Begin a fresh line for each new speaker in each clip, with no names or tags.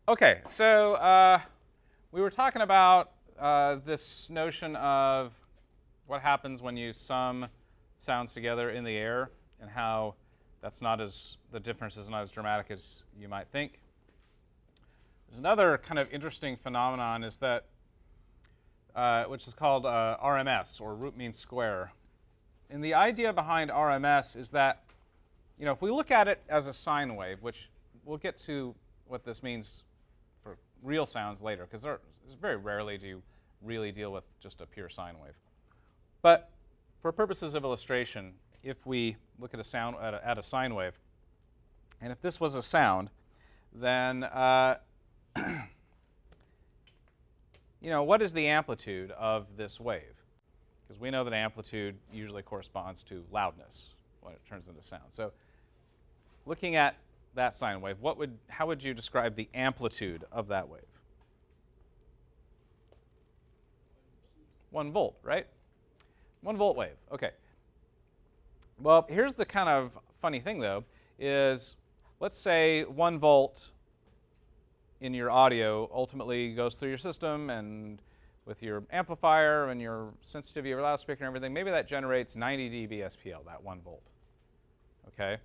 Okay, so we were talking about this notion of what happens when you sum sounds together in the air, and how the difference is not as dramatic as you might think. There's another kind of interesting phenomenon is that, which is called RMS, or root mean square. And the idea behind RMS is that, if we look at it as a sine wave, which we'll get to what this means for real sounds later, because very rarely do you really deal with just a pure sine wave. But for purposes of illustration, if we look at a sound at a sine wave, and if this was a sound, then what is the amplitude of this wave? Because we know that amplitude usually corresponds to loudness when it turns into sound. So looking at that sine wave, how would you describe the amplitude of that wave? 1 volt, right? 1 volt wave. Okay. Well, here's the kind of funny thing, though, is let's say 1 volt in your audio ultimately goes through your system, and with your amplifier and your sensitivity of your loudspeaker and everything, maybe that generates 90 dB SPL, that 1 volt. Okay?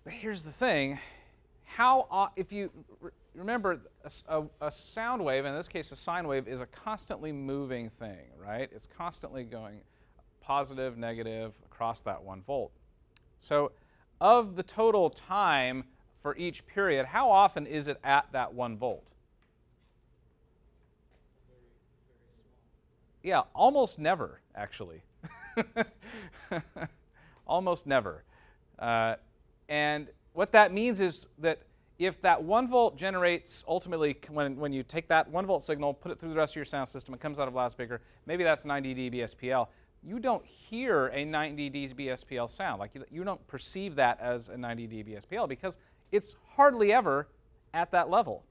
But here's the thing. If you remember, a sound wave, in this case a sine wave, is a constantly moving thing, right? It's constantly going positive, negative across that 1 volt. So of the total time for each period, how often is it at that 1 volt? Yeah, almost never, actually. Almost never. And what that means is that if that 1 volt generates, ultimately, when you take that 1 volt signal, put it through the rest of your sound system, it comes out of a loudspeaker, maybe that's 90 dB SPL, you don't hear a 90 dB SPL sound. Like, you don't perceive that as a 90 dB SPL because it's hardly ever at that level.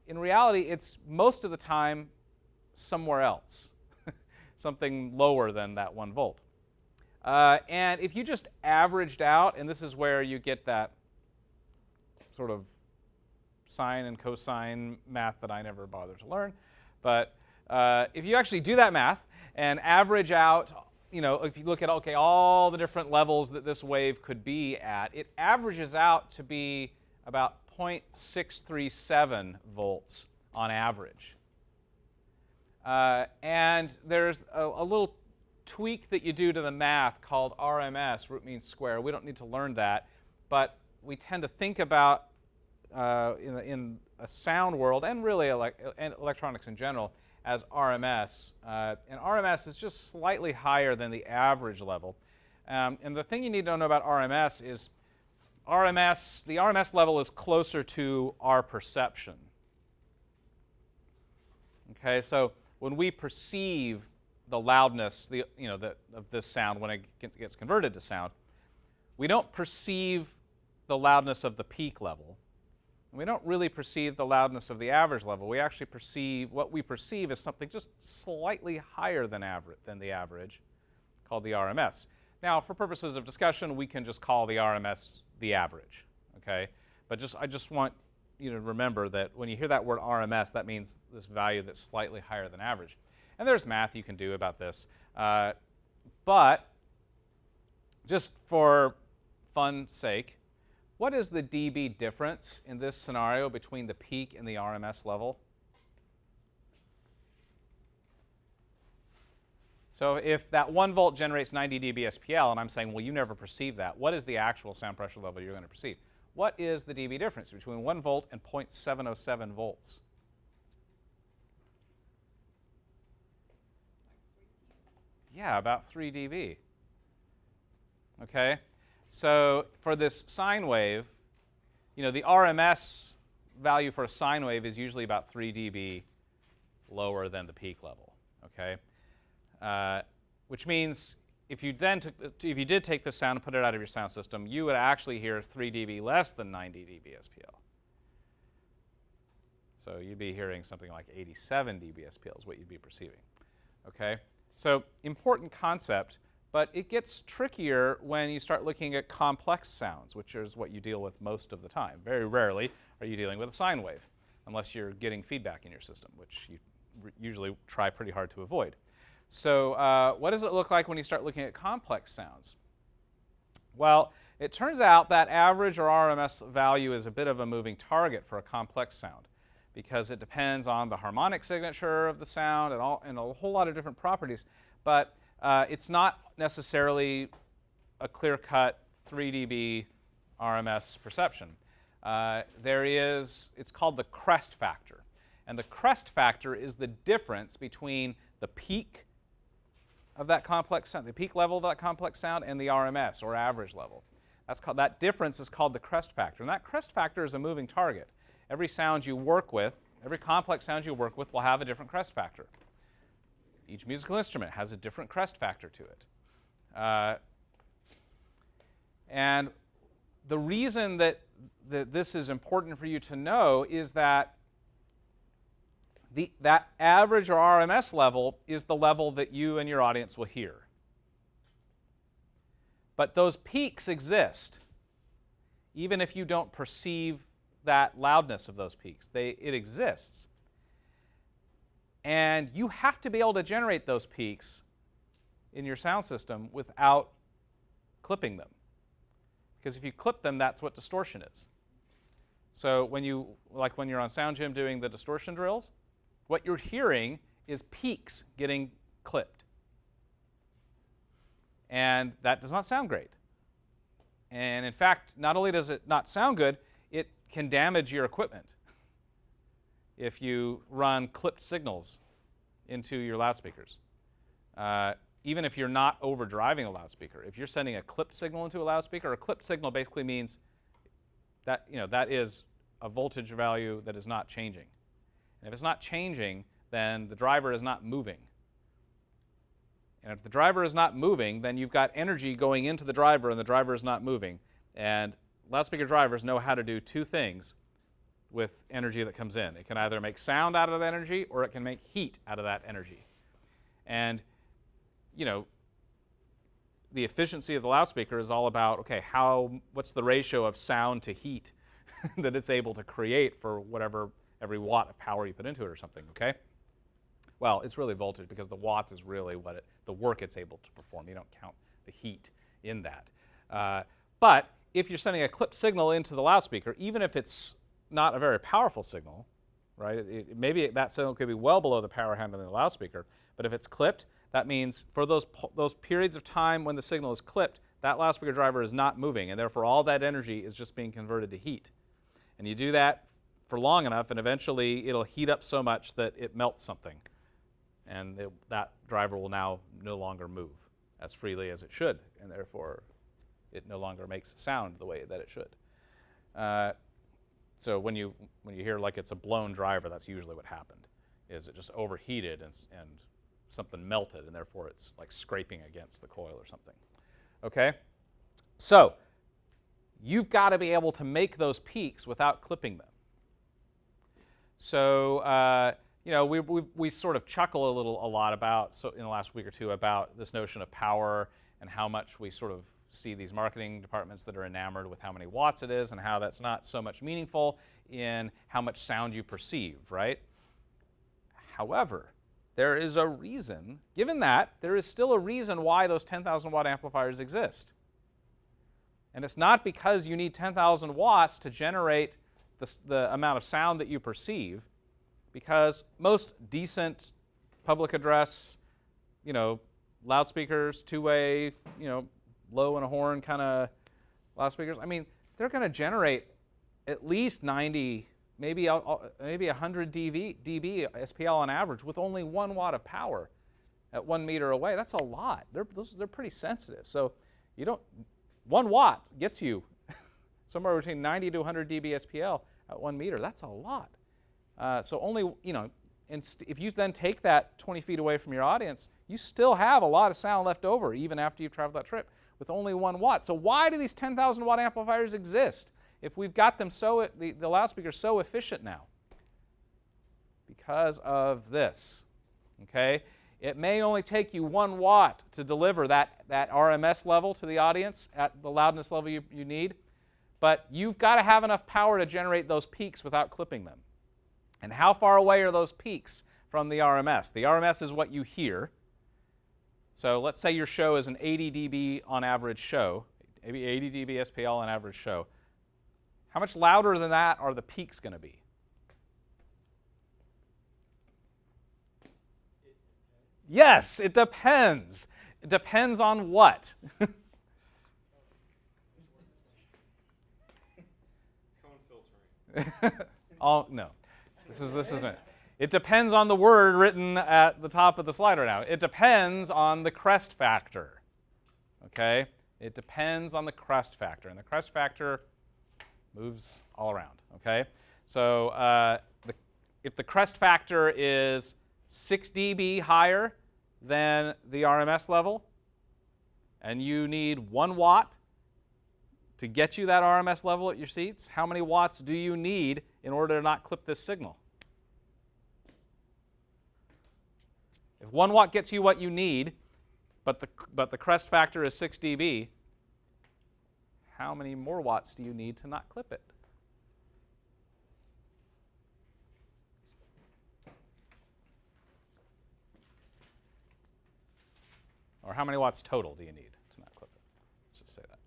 In reality, it's most of the time somewhere else, something lower than that 1 volt. And if you just averaged out, and this is where you get that sort of sine and cosine math that I never bothered to learn, but if you actually do that math and average out, if you look at, okay, all the different levels that this wave could be at, it averages out to be about 0.637 volts on average. And there's a little tweak that you do to the math called RMS, root mean square. We don't need to learn that, but we tend to think about, in a sound world, and really and electronics in general, as RMS. And RMS is just slightly higher than the average level. And the thing you need to know about RMS is the RMS level is closer to our perception. Okay, so when we perceive the loudness of this sound when it gets converted to sound, we don't perceive the loudness of the peak level. We don't really perceive the loudness of the average level. We actually what we perceive is something just slightly higher than the average, called the RMS. Now, for purposes of discussion, we can just call the RMS the average, okay? But I just want you to remember that when you hear that word RMS, that means this value that's slightly higher than average. And there's math you can do about this. But just for fun's sake, what is the dB difference in this scenario between the peak and the RMS level? So if that 1 volt generates 90 dB SPL, and I'm saying, well, you never perceive that, what is the actual sound pressure level you're going to perceive? What is the dB difference between 1 volt and 0.707 volts? Yeah, about 3 dB. Okay? So for this sine wave, the RMS value for a sine wave is usually about 3 dB lower than the peak level. Okay? Which means if you did take this sound and put it out of your sound system, you would actually hear 3 dB less than 90 dB SPL. So you'd be hearing something like 87 dB SPL is what you'd be perceiving. Okay? So important concept but it gets trickier when you start looking at complex sounds, which is what you deal with most of the time. Very rarely are you dealing with a sine wave, unless you're getting feedback in your system, which you usually try pretty hard to avoid. So what does it look like when you start looking at complex sounds? Well, it turns out that average or RMS value is a bit of a moving target for a complex sound, because it depends on the harmonic signature of the sound and a whole lot of different properties. But it's not necessarily a clear-cut 3 dB RMS perception. It's called the crest factor. And the crest factor is the difference between the peak of that complex sound, the peak level of that complex sound, and the RMS, or average level. That difference is called the crest factor. And that crest factor is a moving target. Every sound you work with, every complex sound you work with will have a different crest factor. Each musical instrument has a different crest factor to it. And the reason that this is important for you to know is that that average or RMS level is the level that you and your audience will hear. But those peaks exist, even if you don't perceive that loudness of those peaks. It exists. And you have to be able to generate those peaks in your sound system without clipping them. Because if you clip them, that's what distortion is. So when you're on Sound Gym doing the distortion drills, what you're hearing is peaks getting clipped. And that does not sound great. And in fact, not only does it not sound good, it can damage your equipment if you run clipped signals into your loudspeakers. Even if you're not overdriving a loudspeaker. If you're sending a clipped signal into a loudspeaker, a clipped signal basically means that, that is a voltage value that is not changing. And if it's not changing, then the driver is not moving. And if the driver is not moving, then you've got energy going into the driver, and the driver is not moving. And loudspeaker drivers know how to do two things with energy that comes in. It can either make sound out of that energy, or it can make heat out of that energy. And, the efficiency of the loudspeaker is all about, okay, what's the ratio of sound to heat that it's able to create for every watt of power you put into it or something, okay? Well, it's really voltage, because the watts is really the work it's able to perform. You don't count the heat in that. But if you're sending a clipped signal into the loudspeaker, even if it's not a very powerful signal, right? Maybe that signal could be well below the power handling of the loudspeaker, but if it's clipped, that means for those periods of time when the signal is clipped, that loudspeaker driver is not moving, and therefore all that energy is just being converted to heat. And you do that for long enough, and eventually it'll heat up so much that it melts something. And that driver will now no longer move as freely as it should, and therefore it no longer makes sound the way that it should. So when you hear like it's a blown driver, that's usually what happened, is it just overheated and something melted, and therefore it's like scraping against the coil or something. Okay? So you've got to be able to make those peaks without clipping them. So we sort of chuckle a lot about, so in the last week or two, about this notion of power and how much we sort of see these marketing departments that are enamored with how many watts it is, and how that's not so much meaningful in how much sound you perceive, right? However, there is a reason, given that, there is still a reason why those 10,000 watt amplifiers exist. And it's not because you need 10,000 watts to generate the amount of sound that you perceive, because most decent public address, loudspeakers, two-way, low and a horn kind of loudspeakers, I mean, they're going to generate at least 90, maybe 100 dB SPL on average with only 1 watt of power at 1 meter away. That's a lot. They're pretty sensitive. So 1 watt gets you somewhere between 90 to 100 dB SPL at 1 meter. That's a lot. So only, if you then take that 20 feet away from your audience, you still have a lot of sound left over even after you've traveled that trip with only 1 watt. So why do these 10,000 watt amplifiers exist if we've got them the loudspeakers so efficient now? Because of this, okay? It may only take you 1 watt to deliver that RMS level to the audience at the loudness level you need, but you've got to have enough power to generate those peaks without clipping them. And how far away are those peaks from the RMS? The RMS is what you hear. So let's say your show is an 80 dB on average show, maybe 80 dB SPL on average show. How much louder than that are the peaks going to be? Yes, it depends. It depends on what?
Cone filtering.
Oh, no. This isn't it. It depends on the word written at the top of the slide right now. It depends on the crest factor. Okay? It depends on the crest factor. And the crest factor moves all around. Okay? So if the crest factor is 6 dB higher than the RMS level, and you need 1 watt to get you that RMS level at your seats, how many watts do you need in order to not clip this signal? If 1 watt gets you what you need, but the crest factor is 6 dB, how many more watts do you need to not clip it? Or how many watts total do you need to not clip it? Let's just say that.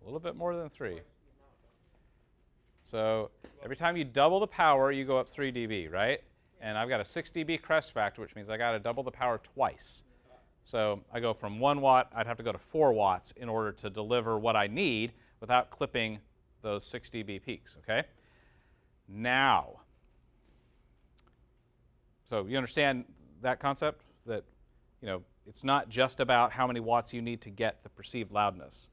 A little bit more than 3. So every time you double the power, you go up 3 dB, right? And I've got a 6 dB crest factor, which means I got to double the power twice. So I go from 1 watt, I'd have to go to 4 watts in order to deliver what I need without clipping those 6 dB peaks, okay? Now, so you understand that concept? That, it's not just about how many watts you need to get the perceived loudness.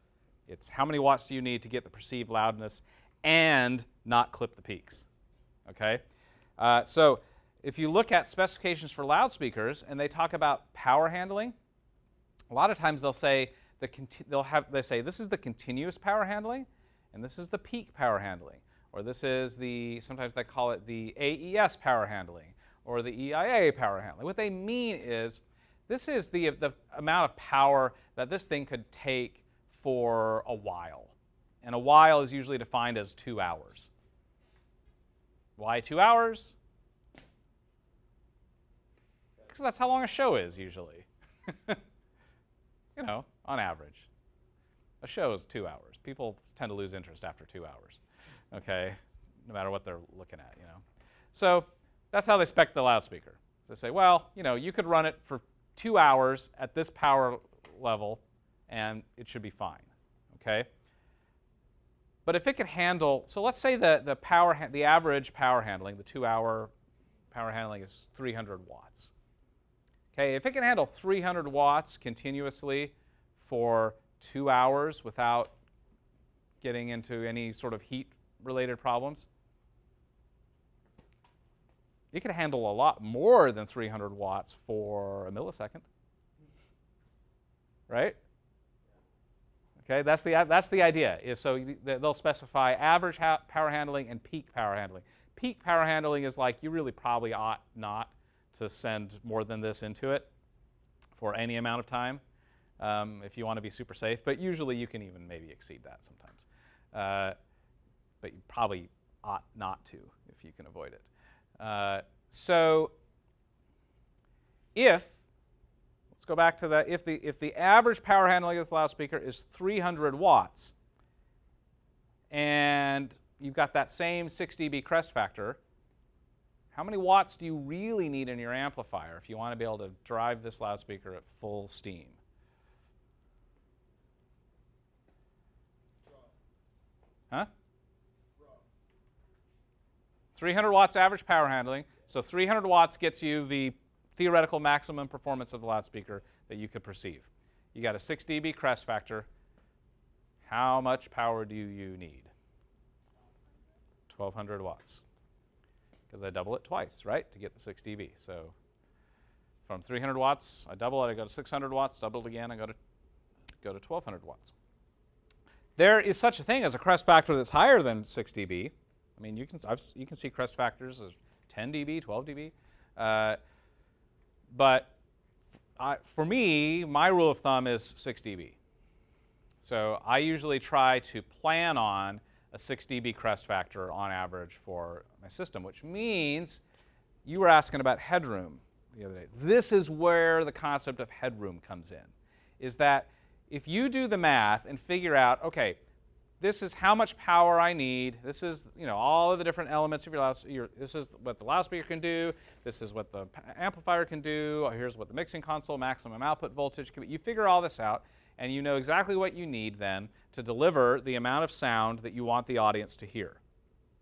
It's how many watts do you need to get the perceived loudness and not clip the peaks, okay? So if you look at specifications for loudspeakers and they talk about power handling, a lot of times they'll say they say this is the continuous power handling, and this is the peak power handling, or this is sometimes they call it the AES power handling, or the EIA power handling. What they mean is this is the amount of power that this thing could take for a while, and a while is usually defined as 2 hours. Why 2 hours? Because that's how long a show is usually. On average. A show is 2 hours. People tend to lose interest after 2 hours, okay, no matter what they're looking at, So that's how they spec the loudspeaker. They say, well, you could run it for 2 hours at this power level, and it should be fine, okay? But if it can handle, so let's say the average power handling, the 2-hour power handling is 300 watts. Okay, if it can handle 300 watts continuously for 2 hours without getting into any sort of heat-related problems, it can handle a lot more than 300 watts for a millisecond, right? Okay, that's the idea. Is so they'll specify average power handling and peak power handling. Peak power handling is like you really probably ought not to send more than this into it for any amount of time if you want to be super safe. But usually you can even maybe exceed that sometimes. But you probably ought not to if you can avoid it. So let's go back to that. If the average power handling of this loudspeaker is 300 watts, and you've got that same 6 dB crest factor, how many watts do you really need in your amplifier if you want to be able to drive this loudspeaker at full steam? Huh? 300 watts average power handling. So 300 watts gets you the theoretical maximum performance of the loudspeaker that you could perceive. You got a 6 dB crest factor. How much power do you need? 1,200 watts. Because I double it twice, right, to get the 6 dB. So From 300 watts, I double it, I go to 600 watts, double it again, I go to 1200 watts. There is such a thing as a crest factor that's higher than 6 dB. I mean, you can see crest factors of 10 dB, 12 dB. But for me, my rule of thumb is 6 dB. So I usually try to plan on a 6 dB crest factor on average for my system, which means you were asking about headroom the other day. This is where the concept of headroom comes in, is that if you do the math and figure out, okay, this is how much power I need, this is all of the different elements of this is what the loudspeaker can do, this is what the amplifier can do, here's what the mixing console maximum output voltage can be. You figure all this out, and you know exactly what you need then to deliver the amount of sound that you want the audience to hear.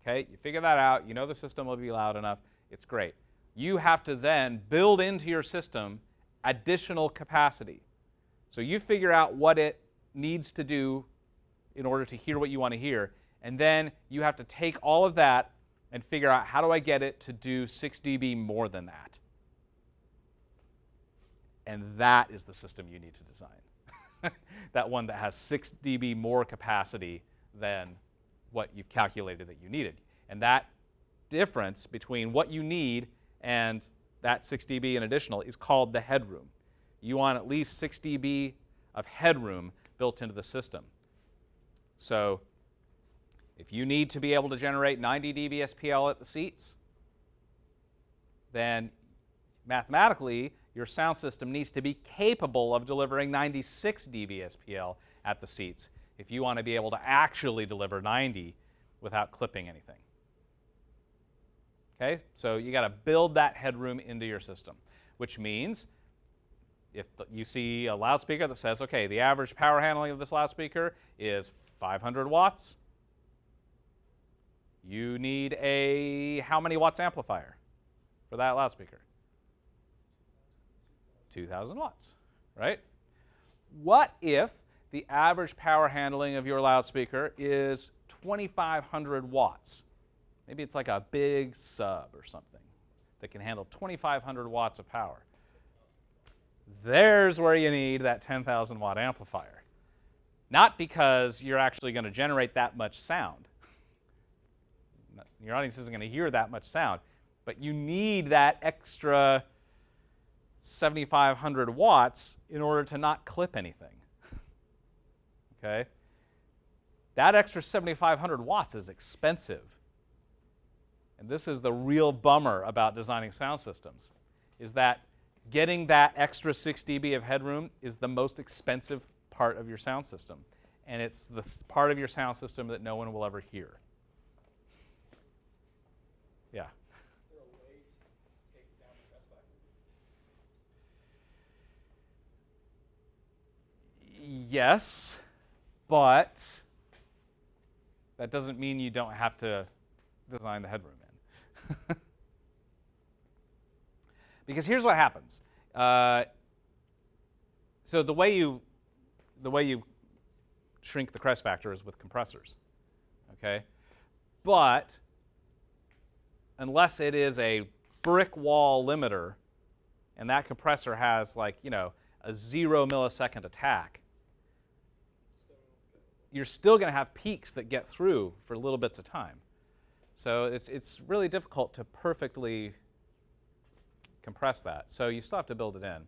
Okay, you figure that out, you know the system will be loud enough, it's great. You have to then build into your system additional capacity. So you figure out what it needs to do in order to hear what you want to hear, and then you have to take all of that and figure out, how do I get it to do 6 dB more than that? And that is the system you need to design. That one that has 6 dB more capacity than what you've calculated that you needed. And that difference between what you need and that 6 dB in additional is called the headroom. You want at least 6 dB of headroom built into the system. So if you need to be able to generate 90 dB SPL at the seats, then mathematically your sound system needs to be capable of delivering 96 dB SPL at the seats if you want to be able to actually deliver 90 without clipping anything. Okay, so you got to build that headroom into your system, which means if you see a loudspeaker that says, okay, the average power handling of this loudspeaker is 500 watts, you need a how many watts amplifier for that loudspeaker? 2,000 watts, right? What if the average power handling of your loudspeaker is 2,500 watts? Maybe it's like a big sub or something that can handle 2,500 watts of power. There's where you need that 10,000 watt amplifier. Not because you're actually going to generate that much sound. Your audience isn't going to hear that much sound, but you need that extra 7,500 watts in order to not clip anything. Okay? That extra 7,500 watts is expensive. And this is the real bummer about designing sound systems, is that getting that extra 6 dB of headroom is the most expensive part of your sound system. And it's the part of your sound system that no one will ever hear. Yeah?
Is there a way to take down the crest factor?
Yes, but that doesn't mean you don't have to design the headroom in. Because here's what happens. So the way you shrink the crest factor is with compressors, okay? But unless it is a brick wall limiter, and that compressor has a 0 millisecond attack, you're still going to have peaks that get through for little bits of time. So it's really difficult to perfectly compress that. So you still have to build it in.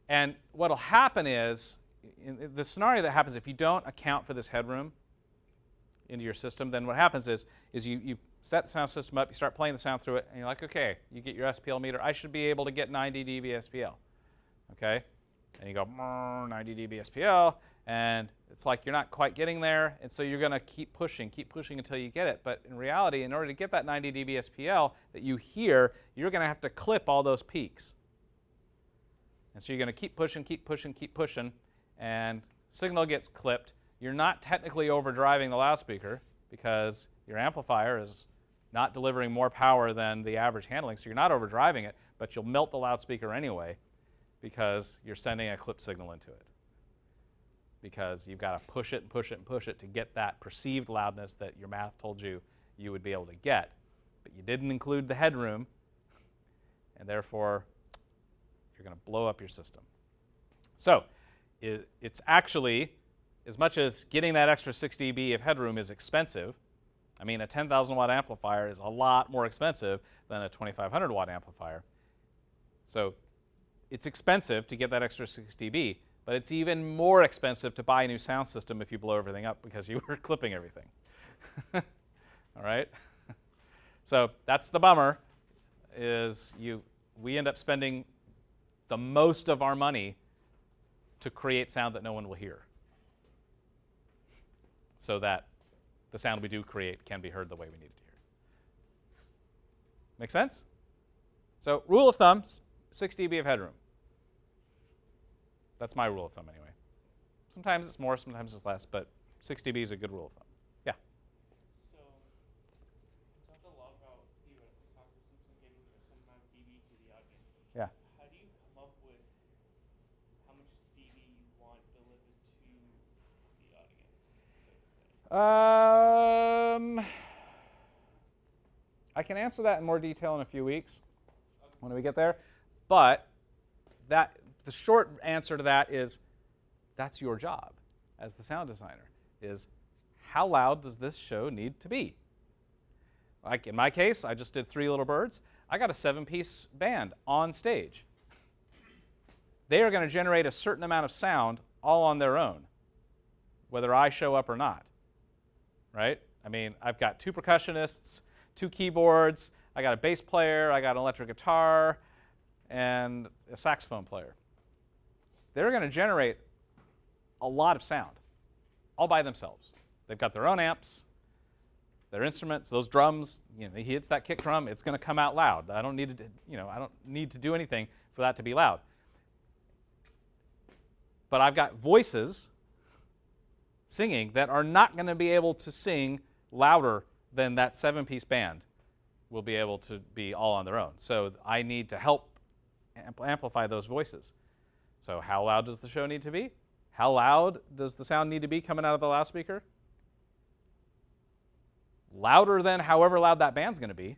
And what will happen is, in the scenario that happens if you don't account for this headroom into your system, then what happens is you set the sound system up, you start playing the sound through it, and you're like, okay, you get your SPL meter. I should be able to get 90 dB SPL. Okay? And you go, 90 dB SPL, and it's like you're not quite getting there, and so you're going to keep pushing until you get it. But in reality, in order to get that 90 dB SPL that you hear, you're going to have to clip all those peaks. And so you're going to keep pushing, and signal gets clipped. You're not technically overdriving the loudspeaker because your amplifier is not delivering more power than the average handling, so you're not overdriving it, but you'll melt the loudspeaker anyway because you're sending a clip signal into it. Because you've got to push it and push it and push it to get that perceived loudness that your math told you you would be able to get. But you didn't include the headroom, and therefore You're going to blow up your system. So it's actually, as much as getting that extra 6 dB of headroom is expensive, I mean, a 10,000 watt amplifier is a lot more expensive than a 2,500 watt amplifier. So it's expensive to get that extra 6 dB, but it's even more expensive to buy a new sound system if you blow everything up because you were clipping everything. All right? So that's the bummer, is we end up spending the most of our money to create sound that no one will hear, so that the sound we do create can be heard the way we need it to hear. Make sense? So rule of thumb, 6 dB of headroom. That's my rule of thumb anyway. Sometimes it's more, sometimes it's less, but 6 dB is a good rule of thumb. Yeah?
So, you talked a lot about theoretical sound systems and getting a certain amount of dB to the audience.
Yeah.
How do you come up with how much dB you want delivered to the audience, so to say?
I can answer that in more detail in a few weeks when we get there, but the short answer to that is that's your job as the sound designer, is how loud does this show need to be? Like in my case, I just did 3 Little Birds. I got a 7-piece band on stage. They are going to generate a certain amount of sound all on their own, whether I show up or not, right? I mean, I've got 2 percussionists, 2 keyboards, I got a bass player, I got an electric guitar, and a saxophone player. They're going to generate a lot of sound all by themselves. They've got their own amps, their instruments, those drums. You know, he hits that kick drum, it's going to come out loud. I don't need to do anything for that to be loud. But I've got voices singing that are not going to be able to sing louder than that 7-piece band will be able to be all on their own. So I need to help amplify those voices. So how loud does the show need to be? How loud does the sound need to be coming out of the loudspeaker? Louder than however loud that band's going to be.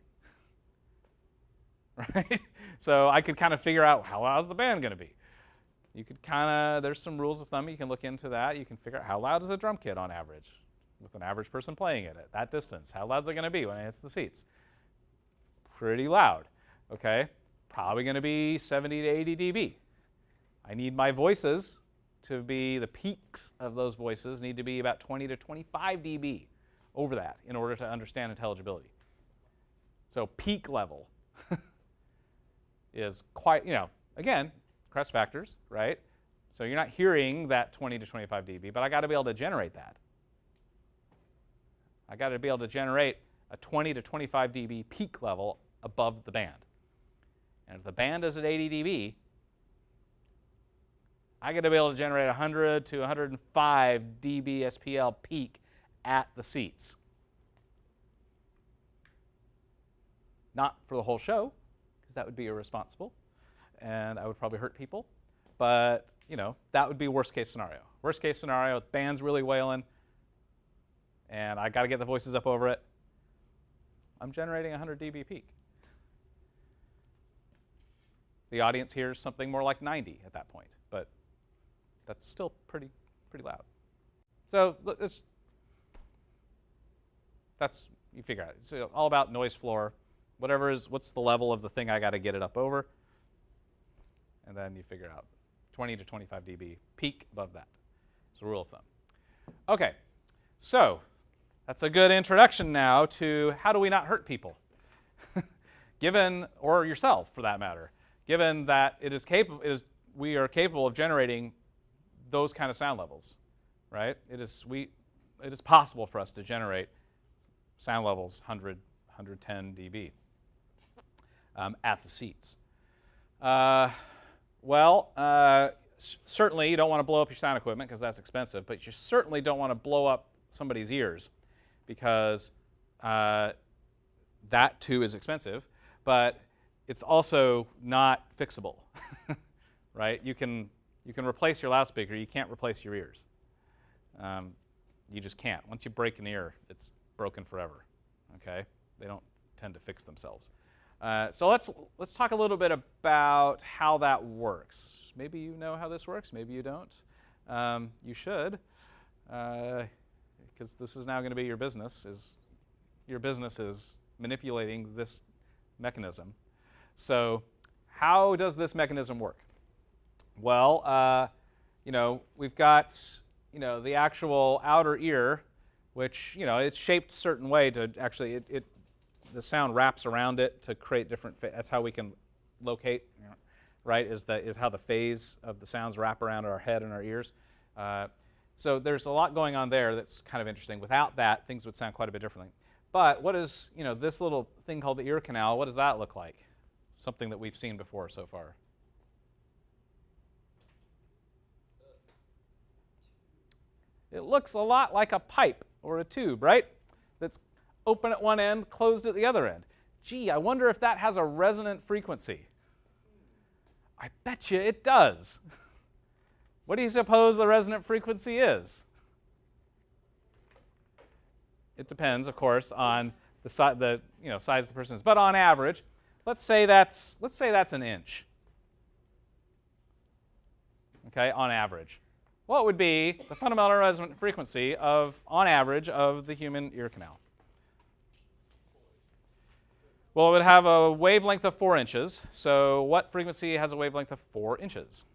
Right? So I could kind of figure out how loud is the band going to be. You could there's some rules of thumb. You can look into that. You can figure out how loud is a drum kit on average with an average person playing it at that distance. How loud is it going to be when it hits the seats? Pretty loud. Okay? Probably going to be 70 to 80 dB. I need my voices to be, the peaks of those voices need to be about 20 to 25 dB over that in order to understand intelligibility. So peak level is quite, again, crest factors, right? So you're not hearing that 20 to 25 dB, but I got to be able to generate that. I got to be able to generate a 20 to 25 dB peak level above the band. And if the band is at 80 dB, I got to be able to generate 100 to 105 dB SPL peak at the seats. Not for the whole show, because that would be irresponsible, and I would probably hurt people. But that would be worst case scenario. Worst case scenario, the band's really wailing, and I got to get the voices up over it. I'm generating 100 dB peak. The audience hears something more like 90 at that point, but that's still pretty loud. So you figure out. It's all about noise floor. What's the level of the thing I got to get it up over, and then you figure out 20 to 25 dB peak above that. It's a rule of thumb. Okay, so that's a good introduction now to how do we not hurt people, or yourself for that matter, given that we are capable of generating those kind of sound levels, right? It is possible for us to generate sound levels 100, 110 dB at the seats. Certainly you don't want to blow up your sound equipment because that's expensive, but you certainly don't want to blow up somebody's ears because that too is expensive, but it's also not fixable, right? You can replace your loudspeaker, you can't replace your ears. You just can't. Once you break an ear, it's broken forever, okay? They don't tend to fix themselves. So let's talk a little bit about how that works. Maybe you know how this works. Maybe you don't. You should, because this is now going to be your business. Your business is manipulating this mechanism. So how does this mechanism work? Well, we've got the actual outer ear, which it's shaped a certain way to actually the sound wraps around it to create different. That's how we can locate, right? Is how the phase of the sounds wrap around our head and our ears. So there's a lot going on there that's kind of interesting. Without that, things would sound quite a bit differently. But what is this little thing called the ear canal? What does that look like? Something that we've seen before so far. It looks a lot like a pipe or a tube, right? That's open at one end, closed at the other end. Gee, I wonder if that has a resonant frequency. I bet you it does. What do you suppose the resonant frequency is? It depends, of course, on the size of the person is. But on average, let's say that's an inch. Okay, on average. What would be the fundamental resonant frequency on average, of the human ear canal? Well, it would have a wavelength of 4 inches. So what frequency has a wavelength of 4 inches?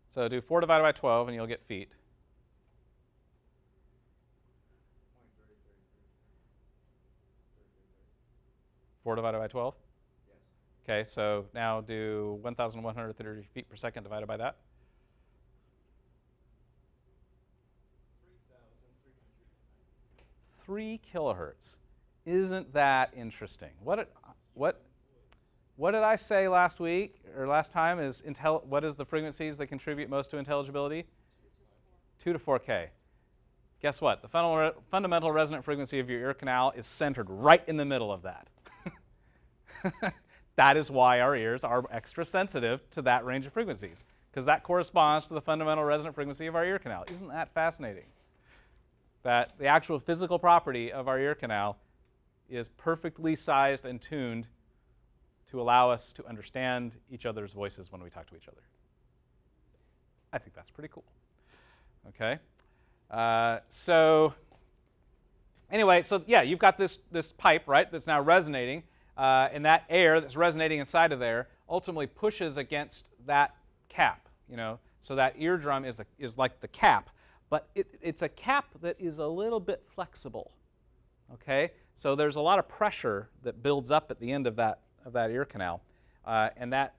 So do 4 divided by 12, and you'll get feet. Four divided by 12? Yes. Okay, so now do 1,130 feet per second divided by that. 3 kilohertz. Isn't that interesting? What did I say last week or last time? What is the frequencies that contribute most to intelligibility? 2 to 4K. Guess what? The fundamental resonant frequency of your ear canal is centered right in the middle of that. That is why our ears are extra sensitive to that range of frequencies, because that corresponds to the fundamental resonant frequency of our ear canal. Isn't that fascinating? That the actual physical property of our ear canal is perfectly sized and tuned to allow us to understand each other's voices when we talk to each other. I think that's pretty cool. Okay. So anyway, so yeah, you've got this pipe, right, that's now resonating, and that air that's resonating inside of there ultimately pushes against that cap. So that eardrum is like the cap, but it's a cap that is a little bit flexible. Okay, so there's a lot of pressure that builds up at the end of that ear canal, and that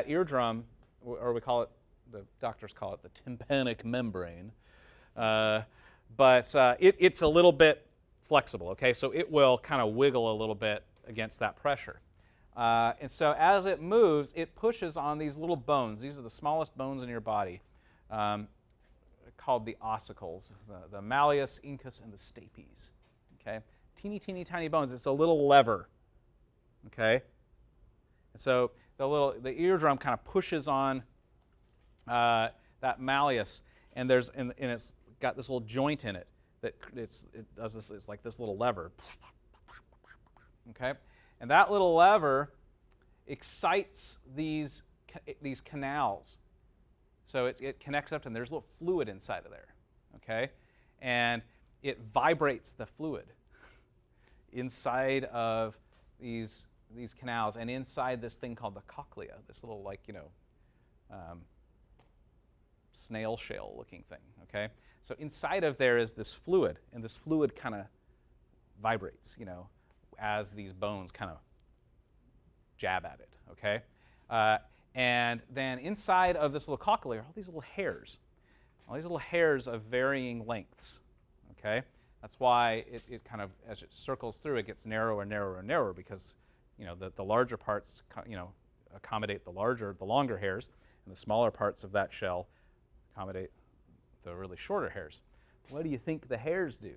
eardrum, or the doctors call it the tympanic membrane, but it's a little bit flexible. Okay, so it will kind of wiggle a little bit against that pressure, and so as it moves, it pushes on these little bones. These are the smallest bones in your body, called the ossicles, the malleus, incus, and the stapes. Okay, teeny tiny bones. It's a little lever. Okay, and so the eardrum kind of pushes on that malleus, and it's got this little joint in it that it does this. It's like this little lever. Okay, and that little lever excites these canals. So it connects up, and there's a little fluid inside of there. Okay, and it vibrates the fluid inside of these canals and inside this thing called the cochlea, this little snail shell looking thing. Okay, so inside of there is this fluid, and this fluid kind of vibrates, as these bones kind of jab at it. Okay, and then inside of this little cochlea are all these little hairs of varying lengths. Okay, that's why it kind of, as it circles through, it gets narrower and narrower and narrower, because the larger parts accommodate the longer hairs, and the smaller parts of that shell accommodate the really shorter hairs. What do you think the hairs do?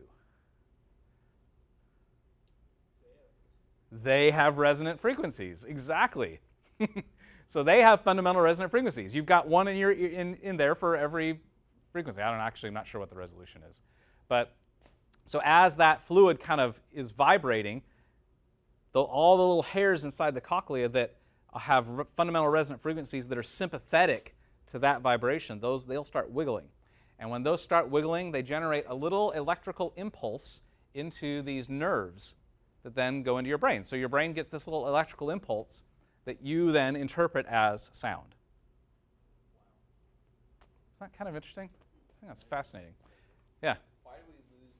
They have resonant frequencies. Exactly. So they have fundamental resonant frequencies. You've got one in there for every frequency. I'm not sure what the resolution is. But so as that fluid kind of is vibrating, all the little hairs inside the cochlea that have fundamental resonant frequencies that are sympathetic to that vibration, they'll start wiggling. And when those start wiggling, they generate a little electrical impulse into these nerves that then go into your brain. So your brain gets this little electrical impulse that you then interpret as sound. Isn't that kind of interesting? I think that's fascinating. Yeah?
Why do we lose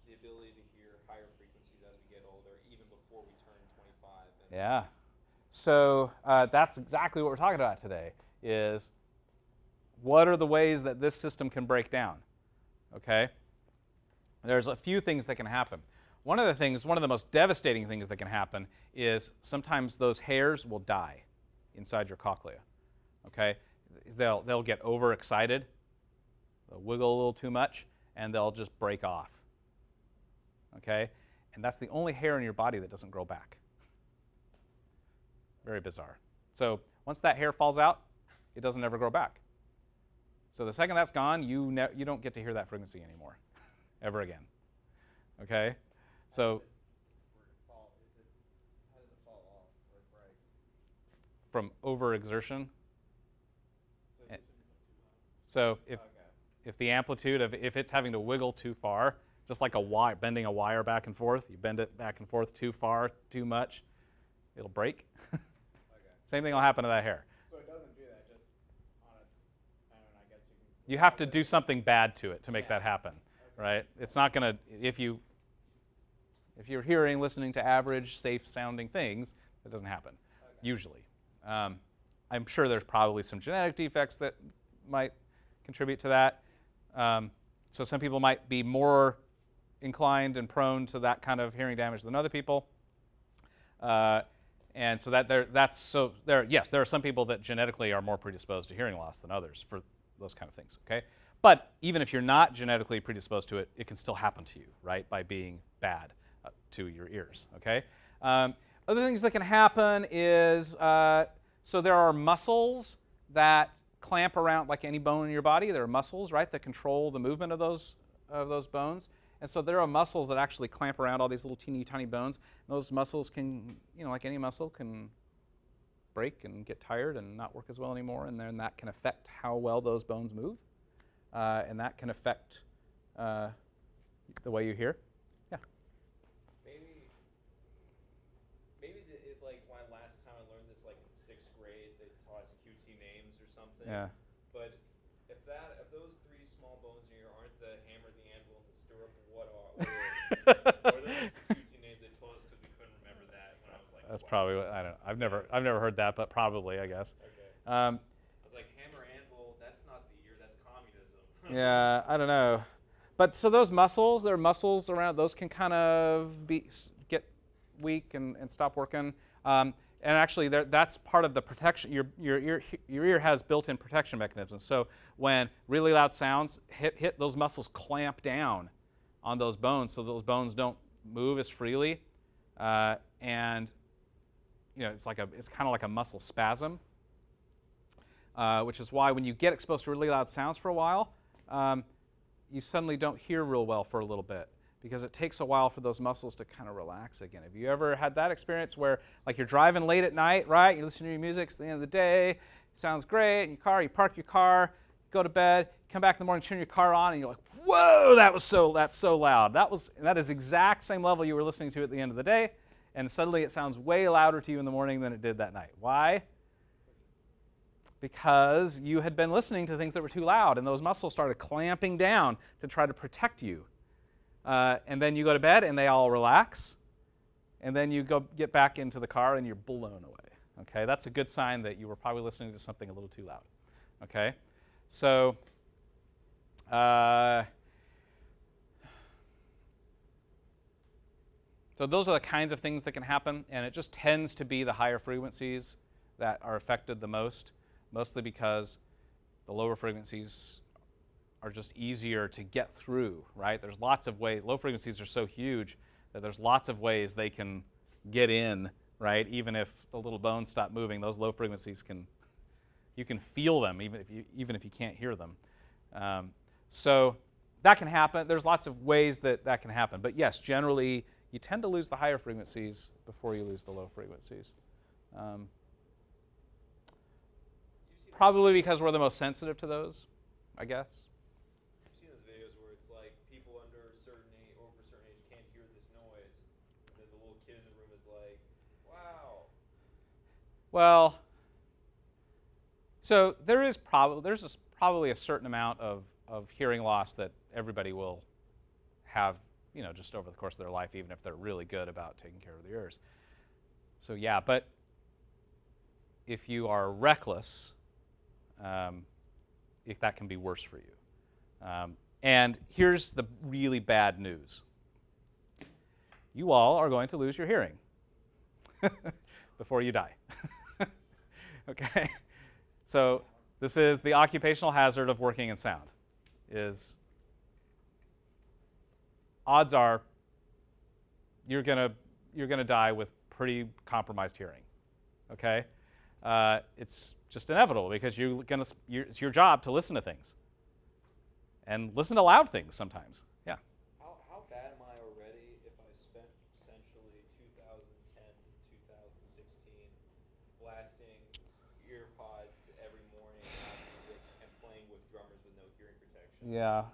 the ability to hear higher frequencies as we get older, even before we turn 25?
Yeah. So that's exactly what we're talking about today, is what are the ways that this system can break down? Okay? There's a few things that can happen. One of the most devastating things that can happen is sometimes those hairs will die inside your cochlea. Okay? They'll get overexcited, they'll wiggle a little too much, and they'll just break off. Okay? And that's the only hair in your body that doesn't grow back. Very bizarre. So once that hair falls out, it doesn't ever grow back. So the second that's gone, you don't get to hear that frequency anymore, ever again. Okay? So
How does it fall off or break?
from overexertion.
So
So if the amplitude if it's having to wiggle too far, just like bending a wire back and forth, you bend it back and forth too far, too much, it'll break. Same thing will happen to that hair.
So it doesn't do that just on its own, I guess you
You have to do something bad to it to make that happen, right? It's not going to, if you're listening to average, safe-sounding things, it doesn't happen, usually. I'm sure there's probably some genetic defects that might contribute to that. So some people might be more inclined and prone to that kind of hearing damage than other people. And so yes, there are some people that genetically are more predisposed to hearing loss than others for those kind of things, okay? But even if you're not genetically predisposed to it, it can still happen to you, right, by being bad to your ears, okay? Other things that can happen is, so there are muscles that clamp around, like any bone in your body, there are muscles, right, that control the movement of those bones. And so there are muscles that actually clamp around all these little teeny tiny bones. Those muscles can, like any muscle, can break and get tired and not work as well anymore, and then that can affect how well those bones move, and that can affect the way you hear. Yeah.
Maybe like when last time I learned this, like in 6th grade, they taught us QT names or something.
Yeah.
But if those 3 small bones in your ear aren't the hammer, the anvil, and the stirrup, what are? Or are those the QT names they told us because we couldn't remember that when I was like.
That's probably what, I don't know. I've never heard that, but probably, I guess.
Okay. I was like, hammer, anvil, that's not the ear, that's communism.
Yeah, I don't know. But so those muscles, there are muscles around, those can kind of get weak and stop working. And actually, that's part of the protection. Your ear has built-in protection mechanisms. So when really loud sounds hit, those muscles clamp down on those bones, so those bones don't move as freely. And it's kind of like a muscle spasm, which is why when you get exposed to really loud sounds for a while, you suddenly don't hear real well for a little bit, because it takes a while for those muscles to kind of relax again. Have you ever had that experience where, like, you're driving late at night, right? You're listening to your music, it's the end of the day, it sounds great in your car, you park your car, go to bed, come back in the morning, turn your car on, and you're like, whoa, that's so loud. That is exact same level you were listening to at the end of the day, and suddenly it sounds way louder to you in the morning than it did that night. Why? Because you had been listening to things that were too loud, and those muscles started clamping down to try to protect you. And then you go to bed, and they all relax, and then you get back into the car, and you're blown away. Okay, that's a good sign that you were probably listening to something a little too loud. Okay, so those are the kinds of things that can happen, and it just tends to be the higher frequencies that are affected the most, mostly because the lower frequencies are just easier to get through, right? There's lots of ways. Low frequencies are so huge that there's lots of ways they can get in, right? Even if the little bones stop moving, those low frequencies you can feel them, even if you can't hear them. So that can happen. There's lots of ways that that can happen. But yes, generally, you tend to lose the higher frequencies before you lose the low frequencies. Probably because we're the most sensitive to those, I guess.
I've seen those videos where it's like people under a certain age, over a certain age, can't hear this noise, and then the little kid in the room is like, "Wow."
Well, so there's probably a certain amount of hearing loss that everybody will have, just over the course of their life, even if they're really good about taking care of their ears. So yeah, but if you are reckless, if that can be worse for you. And here's the really bad news. You all are going to lose your hearing before you die. Okay? So this is the occupational hazard of working in sound. Odds are you're gonna die with pretty compromised hearing. Okay? It's just inevitable because it's your job to listen to things and listen to loud things sometimes. Yeah.
How bad am I already if I spent essentially 2010 to 2016 blasting ear pods every morning, loud music, and playing with drummers with no hearing protection?
Yeah.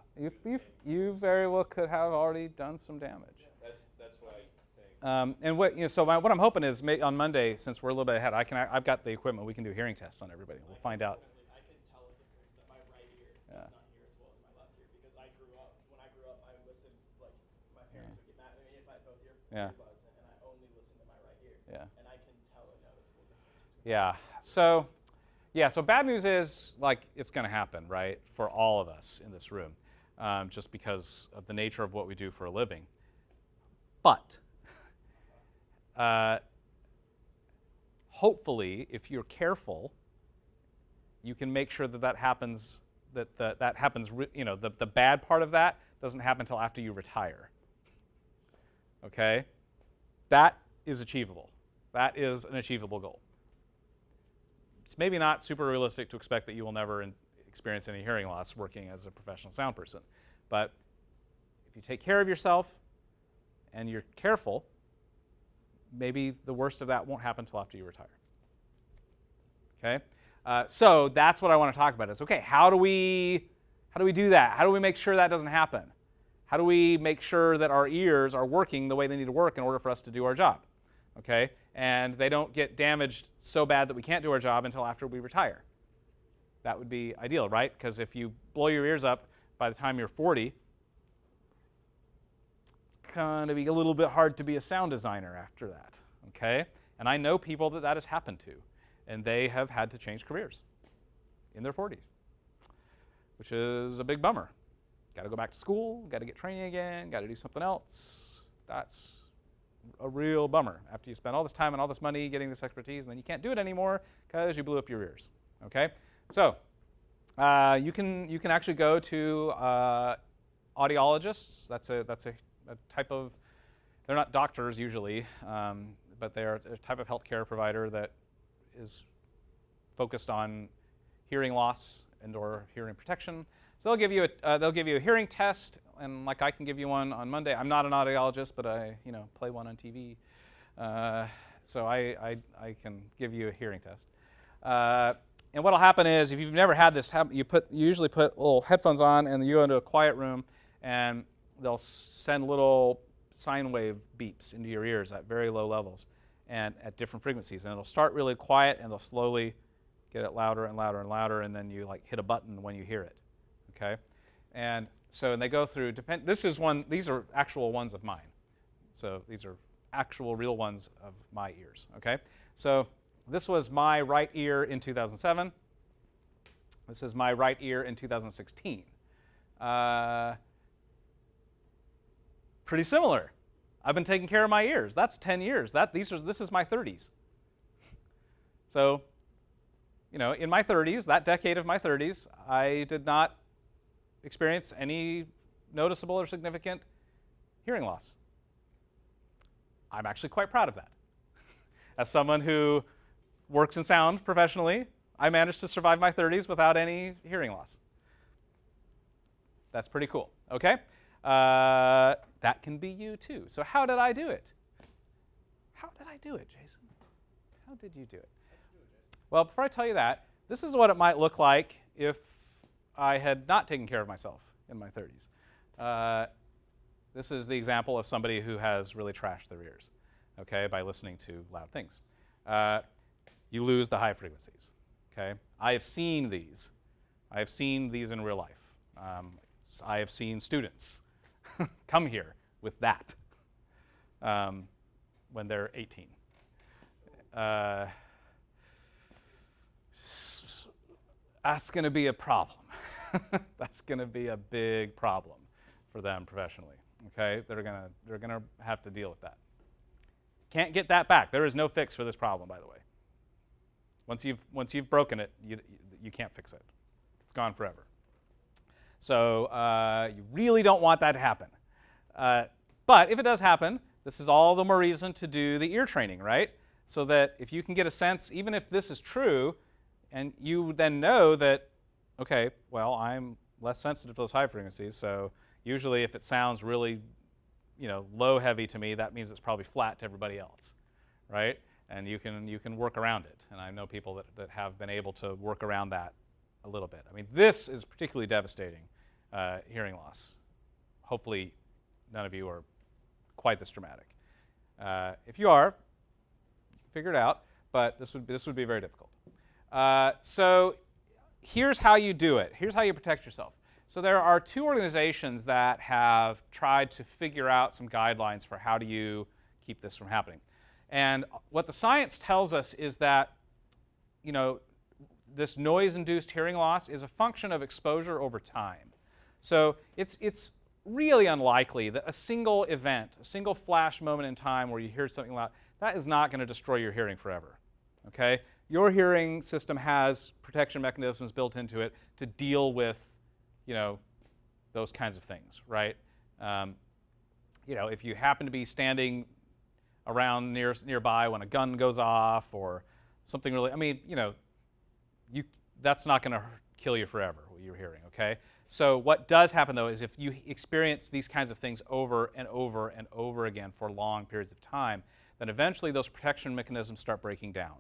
You very well could have already done some damage.
That's what I think.
And what what I'm hoping is on Monday, since we're a little bit ahead, I've got the equipment. We can do hearing tests on everybody. We'll find out.
I can tell a difference that my right ear does not hear as well as my left ear because when I grew up, I listened, like, my parents would get mad at me if I had both earbuds, and I only listened to my right ear.
Yeah.
And I can tell a noticeable difference.
Yeah. So bad news is, like, it's going to happen, right, for all of us in this room, just because of the nature of what we do for a living. But hopefully, if you're careful, you can make sure that happens. That happens. The bad part of that doesn't happen until after you retire. Okay, that is achievable. That is an achievable goal. It's maybe not super realistic to expect that you will never experience any hearing loss working as a professional sound person, but if you take care of yourself and you're careful, maybe the worst of that won't happen until after you retire. Okay, so that's what I want to talk about. Is okay. How do we do that? How do we make sure that doesn't happen? How do we make sure that our ears are working the way they need to work in order for us to do our job? Okay, and they don't get damaged so bad that we can't do our job until after we retire. That would be ideal, right? Because if you blow your ears up by the time you're 40, it's going to be a little bit hard to be a sound designer after that. Okay, and I know people that has happened to, and they have had to change careers in their 40s, which is a big bummer. Got to go back to school, got to get training again, got to do something else. That's a real bummer after you spend all this time and all this money getting this expertise, and then you can't do it anymore because you blew up your ears. Okay, so you can actually go to audiologists. That's a type of, they're not doctors usually, but they're a type of healthcare provider that is focused on hearing loss and/or hearing protection. So they'll give you a hearing test, and like I can give you one on Monday. I'm not an audiologist, but I play one on TV, so I can give you a hearing test. And what'll happen is, if you've never had this happen, you usually put little headphones on, and you go into a quiet room, and they'll send little sine wave beeps into your ears at very low levels and at different frequencies, and it'll start really quiet, and they'll slowly get it louder and louder and louder, and then you hit a button when you hear it. Okay, and they go through. These are actual ones of mine. So these are actual real ones of my ears. Okay, so this was my right ear in 2007. This is my right ear in 2016. Pretty similar. I've been taking care of my ears. That's 10 years. This is my 30s. So, in my 30s, that decade of my 30s, I did not experience any noticeable or significant hearing loss. I'm actually quite proud of that. As someone who works in sound professionally, I managed to survive my 30s without any hearing loss. That's pretty cool. Okay? That can be you too. So how did I do it? How did I do it, Jason? How did you do it? Well, before I tell you that, this is what it might look like if I had not taken care of myself in my 30s. This is the example of somebody who has really trashed their ears, okay, by listening to loud things. You lose the high frequencies, okay? I have seen these. I have seen these in real life. I have seen students come here with that when they're 18. That's going to be a problem. That's going to be a big problem for them professionally. Okay, they're gonna have to deal with that. Can't get that back. There is no fix for this problem, by the way. Once you've broken it, you can't fix it. It's gone forever. So you really don't want that to happen. But if it does happen, this is all the more reason to do the ear training, right? So that if you can get a sense, even if this is true, and you then know that, okay, well, I'm less sensitive to those high frequencies, so usually if it sounds really, low heavy to me, that means it's probably flat to everybody else, right? And you can work around it. And I know people that have been able to work around that a little bit. I mean, this is particularly devastating, hearing loss. Hopefully none of you are quite this dramatic. If you are, figure it out, but this would be very difficult. So here's how you do it. Here's how you protect yourself. So there are two organizations that have tried to figure out some guidelines for how do you keep this from happening. And what the science tells us is that, this noise-induced hearing loss is a function of exposure over time. So it's really unlikely that a single event, a single flash moment in time where you hear something loud, that is not going to destroy your hearing forever. Okay? Your hearing system has protection mechanisms built into it to deal with, those kinds of things, right? If you happen to be standing around nearby when a gun goes off or something really, that's not going to kill you forever, what you're hearing, okay? So what does happen, though, is if you experience these kinds of things over and over and over again for long periods of time, then eventually those protection mechanisms start breaking down,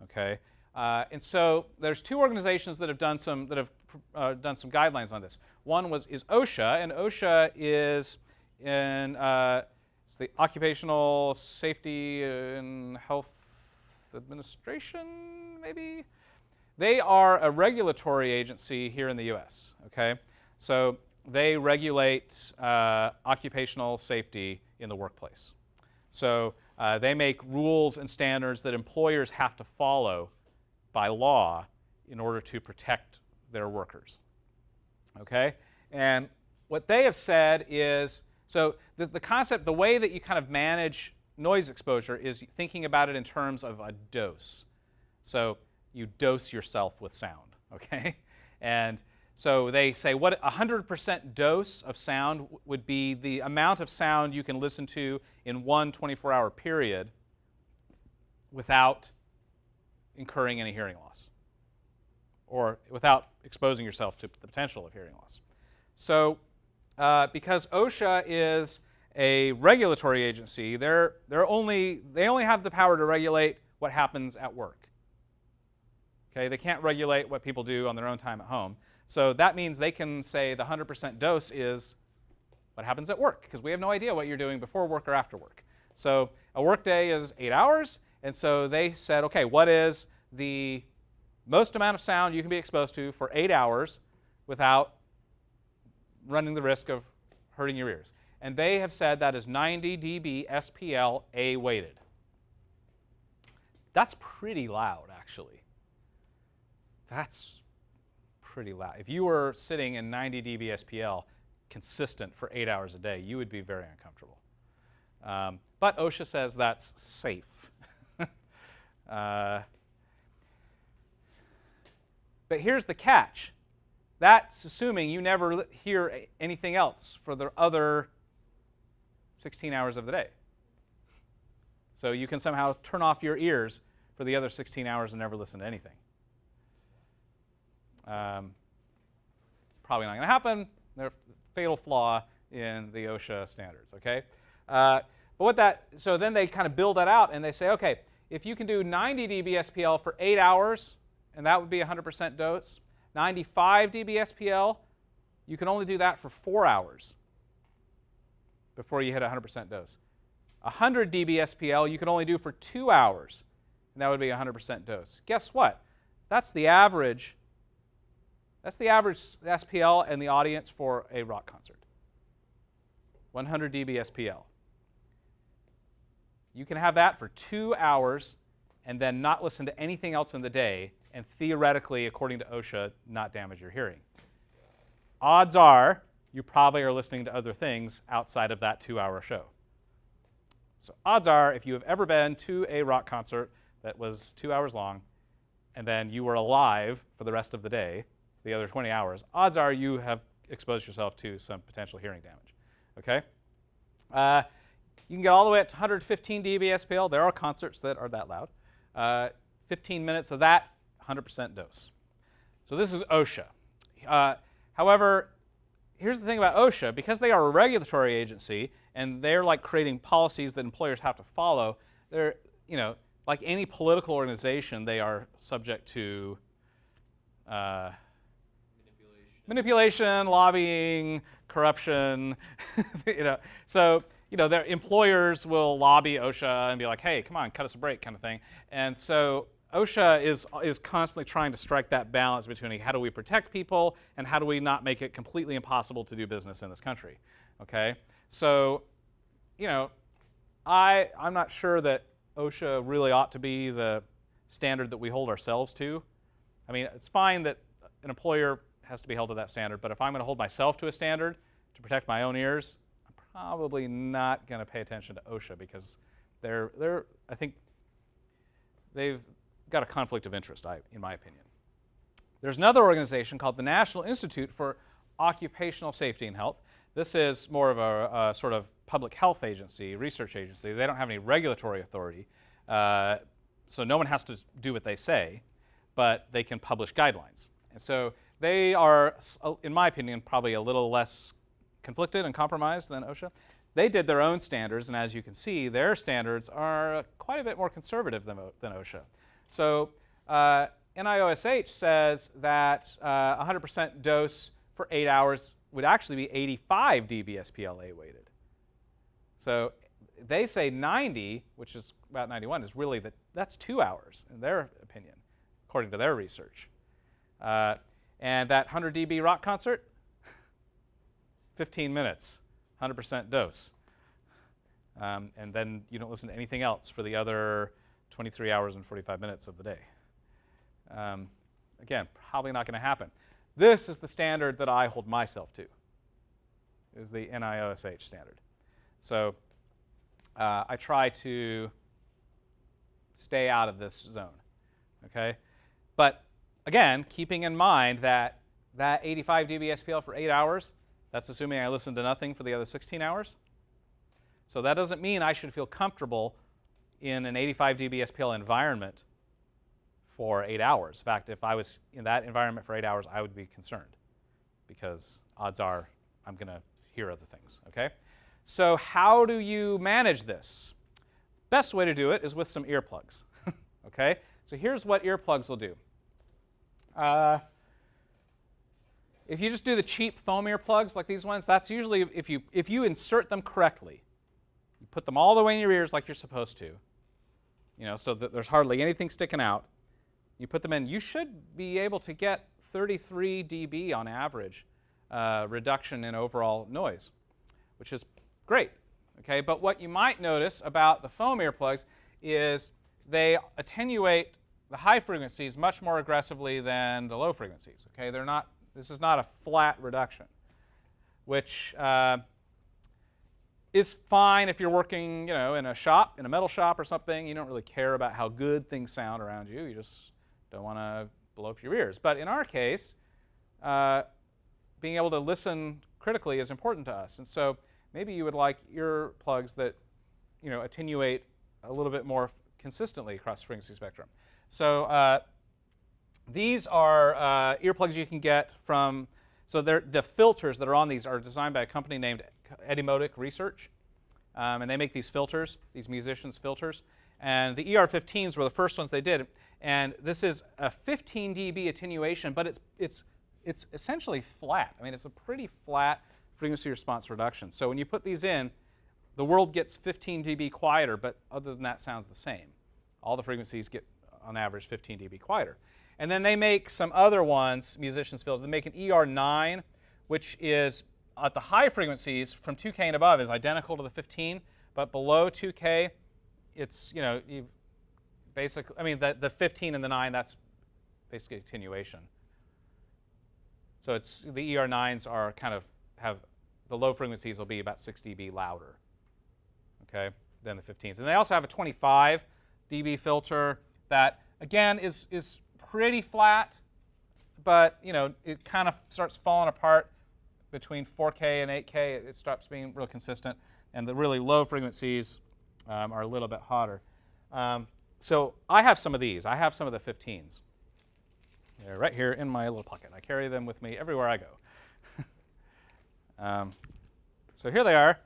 okay? And so there's two organizations that have done some guidelines on this. One is OSHA, and OSHA is it's the Occupational Safety and Health Administration, maybe. They are a regulatory agency here in the U.S. Okay, so they regulate occupational safety in the workplace. So they make rules and standards that employers have to follow by law in order to protect their workers. Okay? And what they have said is, so the concept, the way that you kind of manage noise exposure is thinking about it in terms of a dose. So you dose yourself with sound, okay? And so they say what 100% dose of sound would be the amount of sound you can listen to in one 24-hour period without incurring any hearing loss or without exposing yourself to the potential of hearing loss. So because OSHA is a regulatory agency, they only have the power to regulate what happens at work. Okay, they can't regulate what people do on their own time at home. So that means they can say the 100% dose is what happens at work, because we have no idea what you're doing before work or after work. So a work day is 8 hours, and so they said, okay, what is the most amount of sound you can be exposed to for 8 hours without running the risk of hurting your ears? And they have said that is 90 dB SPL A weighted. That's pretty loud, actually. That's pretty loud. If you were sitting in 90 dB SPL consistent for 8 hours a day, you would be very uncomfortable. But OSHA says that's safe. But here's the catch. That's assuming you never hear anything else for the other 16 hours of the day. So you can somehow turn off your ears for the other 16 hours and never listen to anything. Probably not going to happen. They're a fatal flaw in the OSHA standards, okay? So then they kind of build that out, and they say, okay, if you can do 90 dB SPL for 8 hours, and that would be 100% dose, 95 dB SPL, you can only do that for 4 hours before you hit 100% dose. 100 dB SPL you can only do for 2 hours, and that would be 100% dose. Guess what? That's the average. That's the average SPL and the audience for a rock concert. 100 dB SPL. You can have that for 2 hours and then not listen to anything else in the day, and theoretically, according to OSHA, not damage your hearing. Odds are you probably are listening to other things outside of that 2-hour show. So odds are, if you have ever been to a rock concert that was 2 hours long, and then you were alive for the rest of the day, the other 20 hours, odds are you have exposed yourself to some potential hearing damage. Okay? You can get all the way up to 115 dB SPL. There are concerts that are that loud. 15 minutes of that, 100% dose. So this is OSHA. However, here's the thing about OSHA. Because they are a regulatory agency and they're like creating policies that employers have to follow, they're, like any political organization, they are subject to manipulation, lobbying, corruption. So their employers will lobby OSHA and be like, "Hey, come on, cut us a break," kind of thing. And so OSHA is constantly trying to strike that balance between how do we protect people and how do we not make it completely impossible to do business in this country. Okay, so I'm not sure that OSHA really ought to be the standard that we hold ourselves to. I mean, it's fine that an employer has to be held to that standard, but if I'm going to hold myself to a standard to protect my own ears, I'm probably not going to pay attention to OSHA because I think they've got a conflict of interest, in my opinion. There's another organization called the National Institute for Occupational Safety and Health. This is more of a sort of public health agency, research agency. They don't have any regulatory authority, so no one has to do what they say, but they can publish guidelines. And so they are, in my opinion, probably a little less conflicted and compromised than OSHA. They did their own standards, and as you can see, their standards are quite a bit more conservative than OSHA. So NIOSH says that 100% dose for 8 hours would actually be 85 dB SPLA weighted. So they say 90, which is about 91, is really that's 2 hours in their opinion, according to their research. And that 100 dB rock concert, 15 minutes, 100% dose. And then you don't listen to anything else for the other 23 hours and 45 minutes of the day. Again, probably not going to happen. This is the standard that I hold myself to, is the NIOSH standard. So I try to stay out of this zone, okay? But again, keeping in mind that 85 dB SPL for 8 hours, that's assuming I listen to nothing for the other 16 hours. So that doesn't mean I should feel comfortable in an 85 dB SPL environment for 8 hours. In fact, if I was in that environment for 8 hours, I would be concerned because odds are I'm going to hear other things, okay? So how do you manage this? Best way to do it is with some earplugs, okay? So here's what earplugs will do. If you just do the cheap foam earplugs like these ones, that's usually if you insert them correctly. You put them all the way in your ears like you're supposed to, so that there's hardly anything sticking out. You put them in, you should be able to get 33 dB on average reduction in overall noise, which is great. Okay, but what you might notice about the foam earplugs is they attenuate the high frequencies much more aggressively than the low frequencies. Okay, this is not a flat reduction, which is fine if you're working, in a shop, in a metal shop or something. You don't really care about how good things sound around you. You just don't want to blow up your ears. But in our case, being able to listen critically is important to us. And so maybe you would like earplugs that, attenuate a little bit more consistently across the frequency spectrum. So these are earplugs you can get from So the filters that are on these are designed by a company named Etymotic Research, and they make these filters, these musicians' filters. And the ER15s were the first ones they did. And this is a 15 dB attenuation, but it's essentially flat. I mean, it's a pretty flat frequency response reduction. So when you put these in, the world gets 15 dB quieter, but other than that, sounds the same. All the frequencies get, on average, 15 dB quieter. And then they make some other ones, musicians' filters. They make an ER9, which is at the high frequencies from 2K and above is identical to the 15, but below 2K, it's, you know, basically, I mean, the 15 and the 9, that's basically attenuation. So it's the ER9s are kind of have the low frequencies will be about 6 dB louder, okay, than the 15s. And they also have a 25 dB filter that again is pretty flat, but you know it kind of starts falling apart between 4K and 8K. It stops being real consistent, and the really low frequencies are a little bit hotter. So I have some of these. I have some of the 15s. They're right here in my little pocket. I carry them with me everywhere I go. So here they are.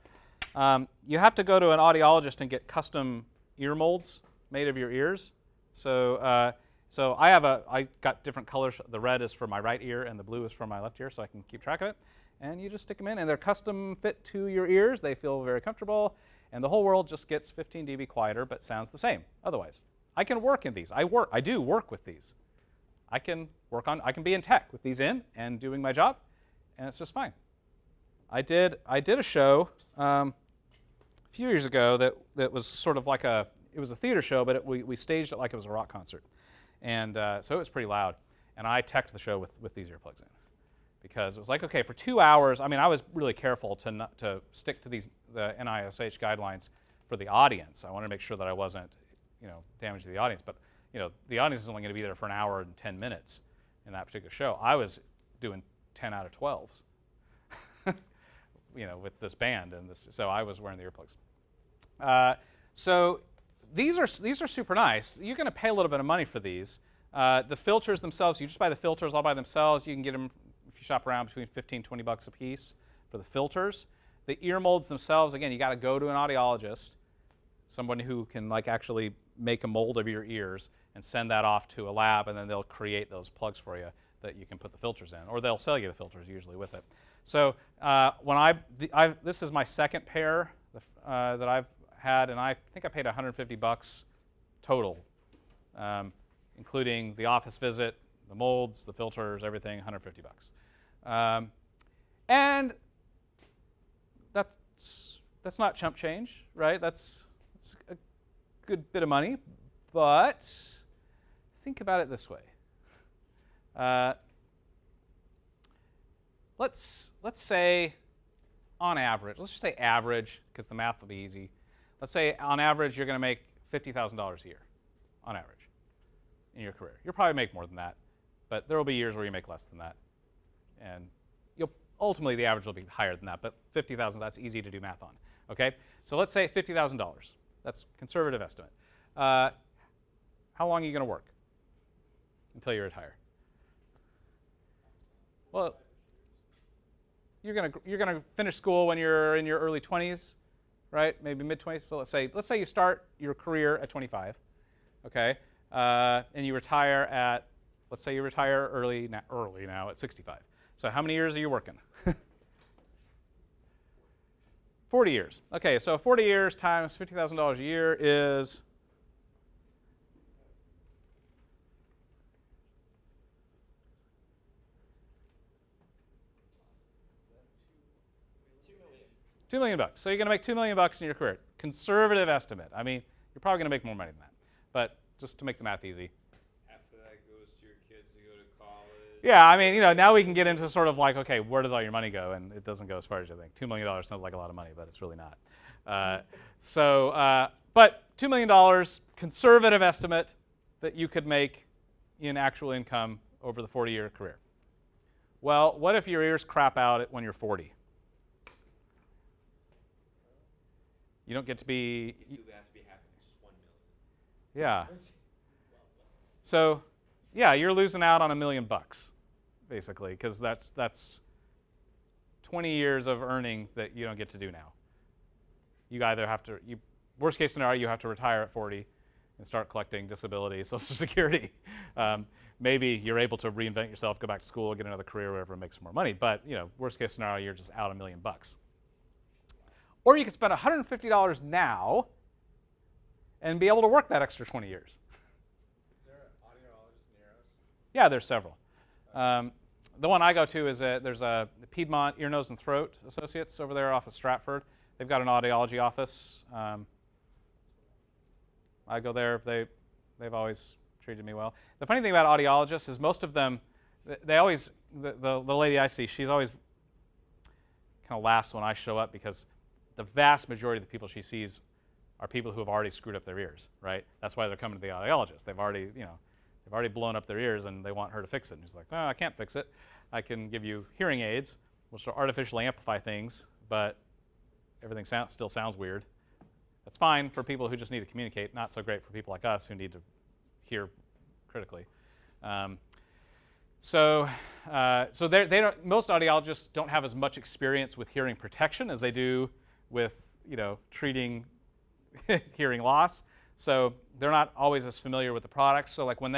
You have to go to an audiologist and get custom ear molds made of your ears. So I got different colors. The red is for my right ear, and the blue is for my left ear, so I can keep track of it. And you just stick them in, and they're custom fit to your ears. They feel very comfortable, and the whole world just gets 15 dB quieter, but sounds the same otherwise. I can work in these. I do work with these. I can be in tech with these in and doing my job, and it's just fine. I did a show a few years ago that was sort of like it was a theater show, but we staged it like it was a rock concert, and so it was pretty loud. And I teched the show with these earplugs in, because it was like, okay, for 2 hours. I mean, I was really careful to stick to the NISH guidelines for the audience. I wanted to make sure that I wasn't, you know, damaging the audience. But you know, the audience is only going to be there for an hour and 10 minutes in that particular show. I was doing 10 out of 12s, you know, with this band, and so I was wearing the earplugs. So these are super nice. You're going to pay a little bit of money for these. The filters themselves, you just buy the filters all by themselves. You can get them if you shop around between $15-20 a piece for the filters. The ear molds themselves, again, you got to go to an audiologist, someone who can like actually make a mold of your ears and send that off to a lab, and then they'll create those plugs for you that you can put the filters in, or they'll sell you the filters usually with it. So this is my second pair that I've had, and I think I paid $150 total, including the office visit, the molds, the filters, everything, $150. And that's not chump change, right? That's a good bit of money, but think about it this way. Let's say on average, let's just say average, because the math will be easy. Let's say on average you're going to make $50,000 a year, on average, in your career. You'll probably make more than that, but there will be years where you make less than that, and ultimately the average will be higher than that. But 50,000, that's easy to do math on. Okay, so let's say $50,000. That's a conservative estimate. How long are you going to work until you retire? Well, you're going to finish school when you're in your early 20s, right? Maybe mid 20s. So let's say you start your career at 25, okay, and you retire at, let's say you retire early now at 65. So how many years are you working? 40 years. Okay, so 40 years times $50,000 a year is $2 million. So you're going to make $2 million in your career. Conservative estimate. I mean, you're probably going to make more money than that. But just to make the math easy.
After that goes to your kids to go to college.
Yeah, I mean, you know, now we can get into sort of like, okay, where does all your money go? And it doesn't go as far as you think. $2 million sounds like a lot of money, but it's really not. But $2 million, conservative estimate that you could make in actual income over the 40-year career. Well, what if your ears crap out when you're 40? You don't get to be.
You have to be happy with just $1 million.
Yeah. So, yeah, you're losing out on $1 million, basically, because that's 20 years of earning that you don't get to do now. You either have to, worst case scenario, you have to retire at 40 and start collecting disability, Social Security. Maybe you're able to reinvent yourself, go back to school, get another career, whatever, and make some more money. But worst case scenario, you're just out $1 million. Or you can spend $150 now and be able to work that extra 20 years.
Is there an audiologist near us?
Yeah, there's several. The one I go to is there's a Piedmont Ear, Nose, and Throat Associates over there off of Stratford. They've got an audiology office. I go there. They've always treated me well. The funny thing about audiologists is most of them, they always, the lady I see, she's always kind of laughs when I show up because the vast majority of the people she sees are people who have already screwed up their ears, right? That's why they're coming to the audiologist. They've already blown up their ears and they want her to fix it. And she's like, well, I can't fix it. I can give you hearing aids, which will artificially amplify things, but everything still sounds weird. That's fine for people who just need to communicate, not so great for people like us who need to hear critically. So most audiologists don't have as much experience with hearing protection as they do with treating hearing loss. So they're not always as familiar with the products. So like when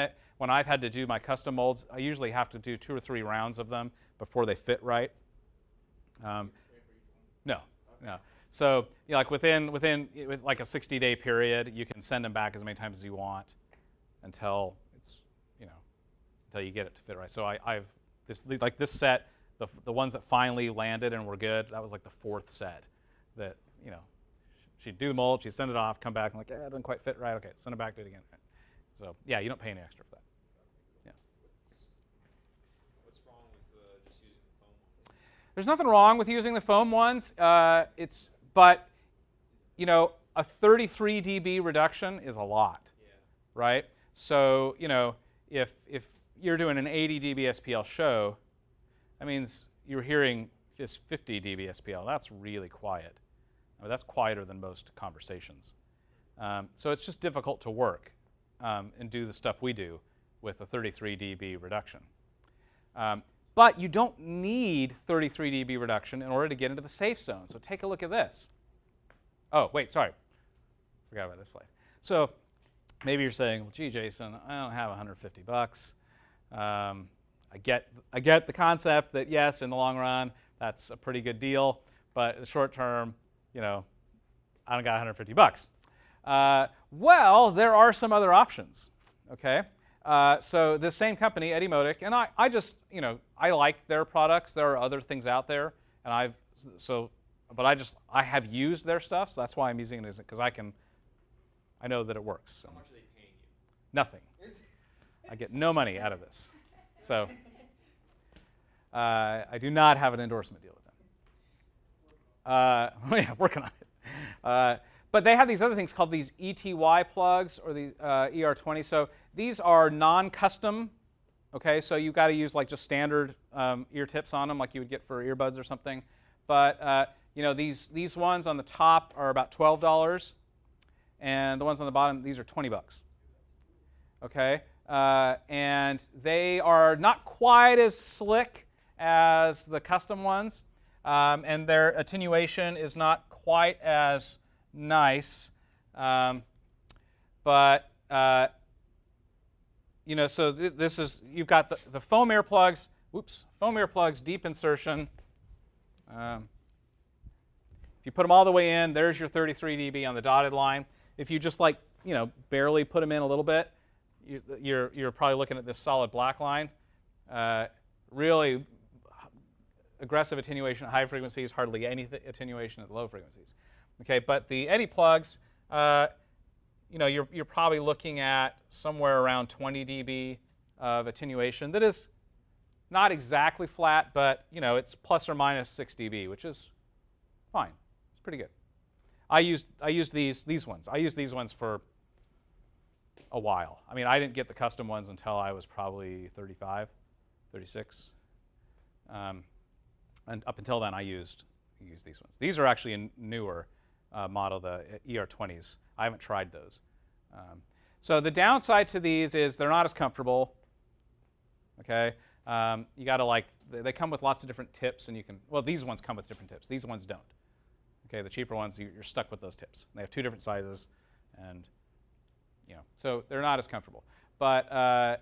I've had to do my custom molds, I usually have to do 2 or 3 rounds of them before they fit right. No. So like within like a 60-day period, you can send them back as many times as you want until it's until you get it to fit right. So I've this set, the ones that finally landed and were good, that was like the 4th set that she'd do the mold, she'd send it off, come back and like, it doesn't quite fit right. Okay, send it back, do it again. So yeah, you don't pay any extra for that. Yeah.
What's wrong with just using the foam ones?
There's nothing wrong with using the foam ones. But a 33 dB reduction is a lot, right? So if you're doing an 80 dB SPL show, that means you're hearing just 50 dB SPL. That's really quiet. I mean, that's quieter than most conversations. So it's just difficult to work and do the stuff we do with a 33 dB reduction. But you don't need 33 dB reduction in order to get into the safe zone. So take a look at this. Oh, wait, sorry. Forgot about this slide. So maybe you're saying, well, gee, Jason, I don't have $150. I get the concept that, yes, in the long run, that's a pretty good deal. But in the short term, I don't got $150. Well, there are some other options, okay? So this same company, Eddie Modic, and I just, I like their products. There are other things out there, and I have used their stuff, so that's why I'm using it, because I know that it works.
How much are they paying you?
Nothing. I get no money out of this. So I do not have an endorsement deal with them. Yeah, working on it. But they have these other things called these ETY plugs or the ER20. So these are non-custom. Okay, so you've got to use like just standard ear tips on them, like you would get for earbuds or something. But these ones on the top are about $12, and the ones on the bottom, these are $20. Okay, and they are not quite as slick as the custom ones, and their attenuation is not quite as nice, but so this is, you've got the foam earplugs. Foam earplugs, deep insertion. If you put them all the way in, there's your 33 dB on the dotted line. If you just barely put them in a little bit, you're probably looking at this solid black line. Really aggressive attenuation at high frequencies, hardly any attenuation at low frequencies. Okay, but the Eddie plugs, you're probably looking at somewhere around 20 dB of attenuation. That is not exactly flat, but it's plus or minus 6 dB, which is fine. It's pretty good. I used these ones. I used these ones for a while. I mean, I didn't get the custom ones until I was probably 35, 36. And up until then, I used these ones. These are actually a newer model, the ER20s. I haven't tried those. So the downside to these is they're not as comfortable. Okay, You got to like, they come with lots of different tips, and you can, well, these ones come with different tips. These ones don't. Okay, the cheaper ones, you're stuck with those tips. They have 2 different sizes, and so they're not as comfortable. But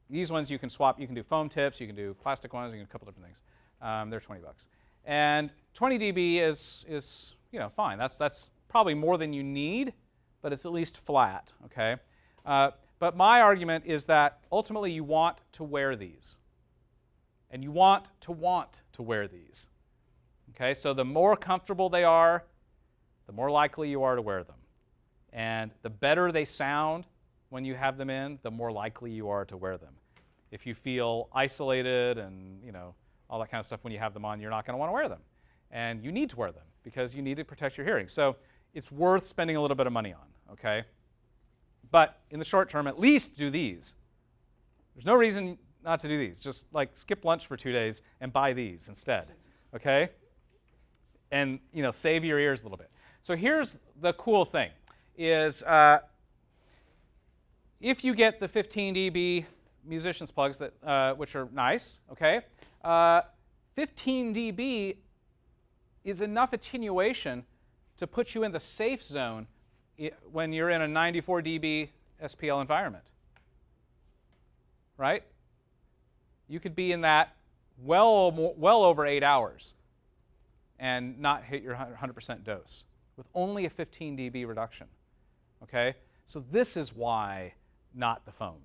these ones you can swap. You can do foam tips. You can do plastic ones. You can do a couple different things. They're $20. And 20 dB is fine. That's probably more than you need, but it's at least flat. Okay. But my argument is that ultimately you want to wear these, and you want to wear these. Okay. So the more comfortable they are, the more likely you are to wear them, and the better they sound when you have them in, the more likely you are to wear them. If you feel isolated and all that kind of stuff when you have them on, you're not going to want to wear them. And you need to wear them because you need to protect your hearing. So it's worth spending a little bit of money on, okay? But in the short term, at least do these. There's no reason not to do these. Just like skip lunch for 2 days and buy these instead, okay? And save your ears a little bit. So here's the cool thing is if you get the 15 dB musician's plugs that which are nice, okay? 15 dB is enough attenuation to put you in the safe zone when you're in a 94 dB SPL environment, right? You could be in that well over 8 hours and not hit your 100% dose with only a 15 dB reduction, okay? So this is why not the foam,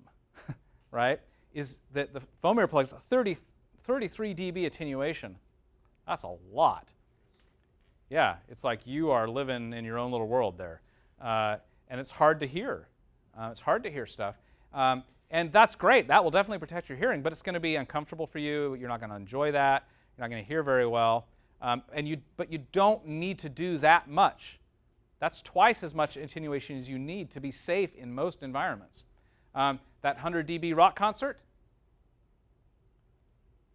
right? Is that the foam earplugs, 33 dB attenuation. That's a lot. Yeah, it's like you are living in your own little world there. And it's hard to hear. It's hard to hear stuff. And that's great. That will definitely protect your hearing, but it's going to be uncomfortable for you. You're not going to enjoy that. You're not going to hear very well. But you don't need to do that much. That's twice as much attenuation as you need to be safe in most environments. That 100 dB rock concert,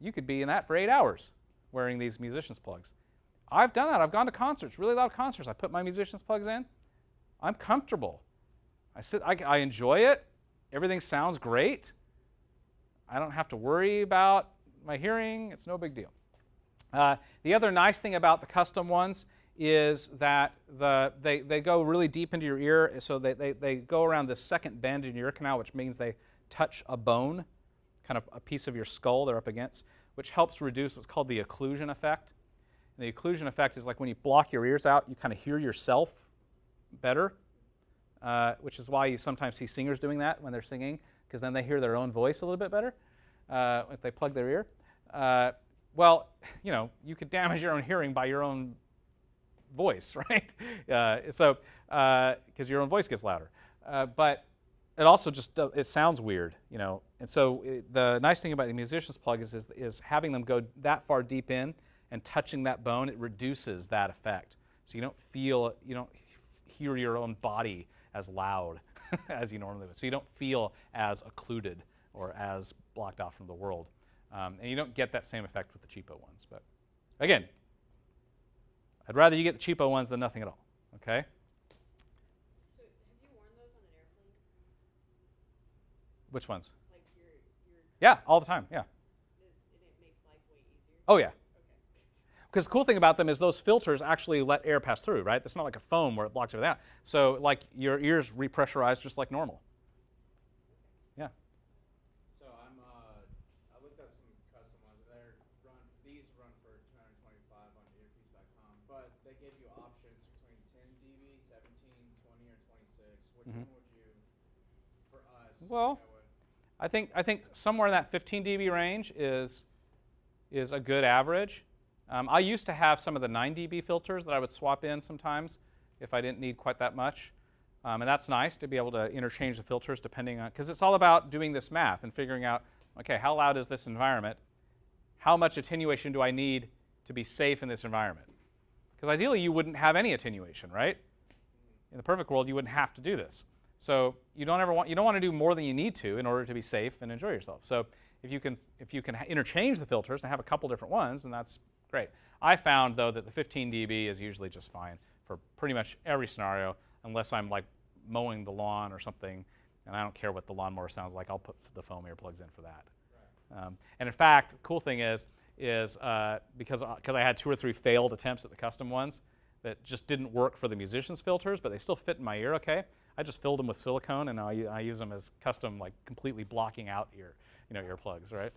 you could be in that for 8 hours wearing these musician's plugs. I've done that. I've gone to concerts, really loud concerts. I put my musician's plugs in. I'm comfortable. I enjoy it. Everything sounds great. I don't have to worry about my hearing. It's no big deal. The other nice thing about the custom ones is that they go really deep into your ear, so they go around this second bend in your ear canal, which means they touch a bone, kind of a piece of your skull they're up against, which helps reduce what's called the occlusion effect. And the occlusion effect is like when you block your ears out, you kind of hear yourself better, which is why you sometimes see singers doing that when they're singing, because then they hear their own voice a little bit better if they plug their ear. Well, you could damage your own hearing by your own voice, right? Because your own voice gets louder. But it also just it sounds weird, And so the nice thing about the musician's plug is having them go that far deep in and touching that bone. It reduces that effect, so you don't hear your own body as loud as you normally would. So you don't feel as occluded or as blocked off from the world, and you don't get that same effect with the cheapo ones. But again, I'd rather you get the cheapo ones than nothing at all. Okay.
So have you worn those on an airplane?
Which ones?
Like your
Yeah, all the time. Yeah.
and it makes life way easier?
Oh yeah.
Okay.
Because the cool thing about them is those filters actually let air pass through, right? It's not like a foam where it blocks everything out. So like your ears repressurize just like normal. Yeah.
So I looked up some custom ones. These run for $225 on earpiece.com, but they give you options between 10 dB, 17, 20, or 26. Which one would you, for us?
Well, I think somewhere in that 15 dB range is a good average. I used to have some of the 9 dB filters that I would swap in sometimes if I didn't need quite that much. And that's nice to be able to interchange the filters depending on, because it's all about doing this math and figuring out, okay, how loud is this environment? How much attenuation do I need to be safe in this environment? Because ideally you wouldn't have any attenuation, right? In the perfect world, you wouldn't have to do this. So you don't want to do more than you need to in order to be safe and enjoy yourself. So if you can interchange the filters and have a couple different ones, then that's great. I found, though, that the 15 dB is usually just fine for pretty much every scenario, unless I'm like mowing the lawn or something, and I don't care what the lawnmower sounds like. I'll put the foam earplugs in for that. And in fact, the cool thing is because I had 2 or 3 failed attempts at the custom ones that just didn't work for the musicians filters, but they still fit in my ear okay. I just filled them with silicone, and I use them as custom, like completely blocking out earplugs, right?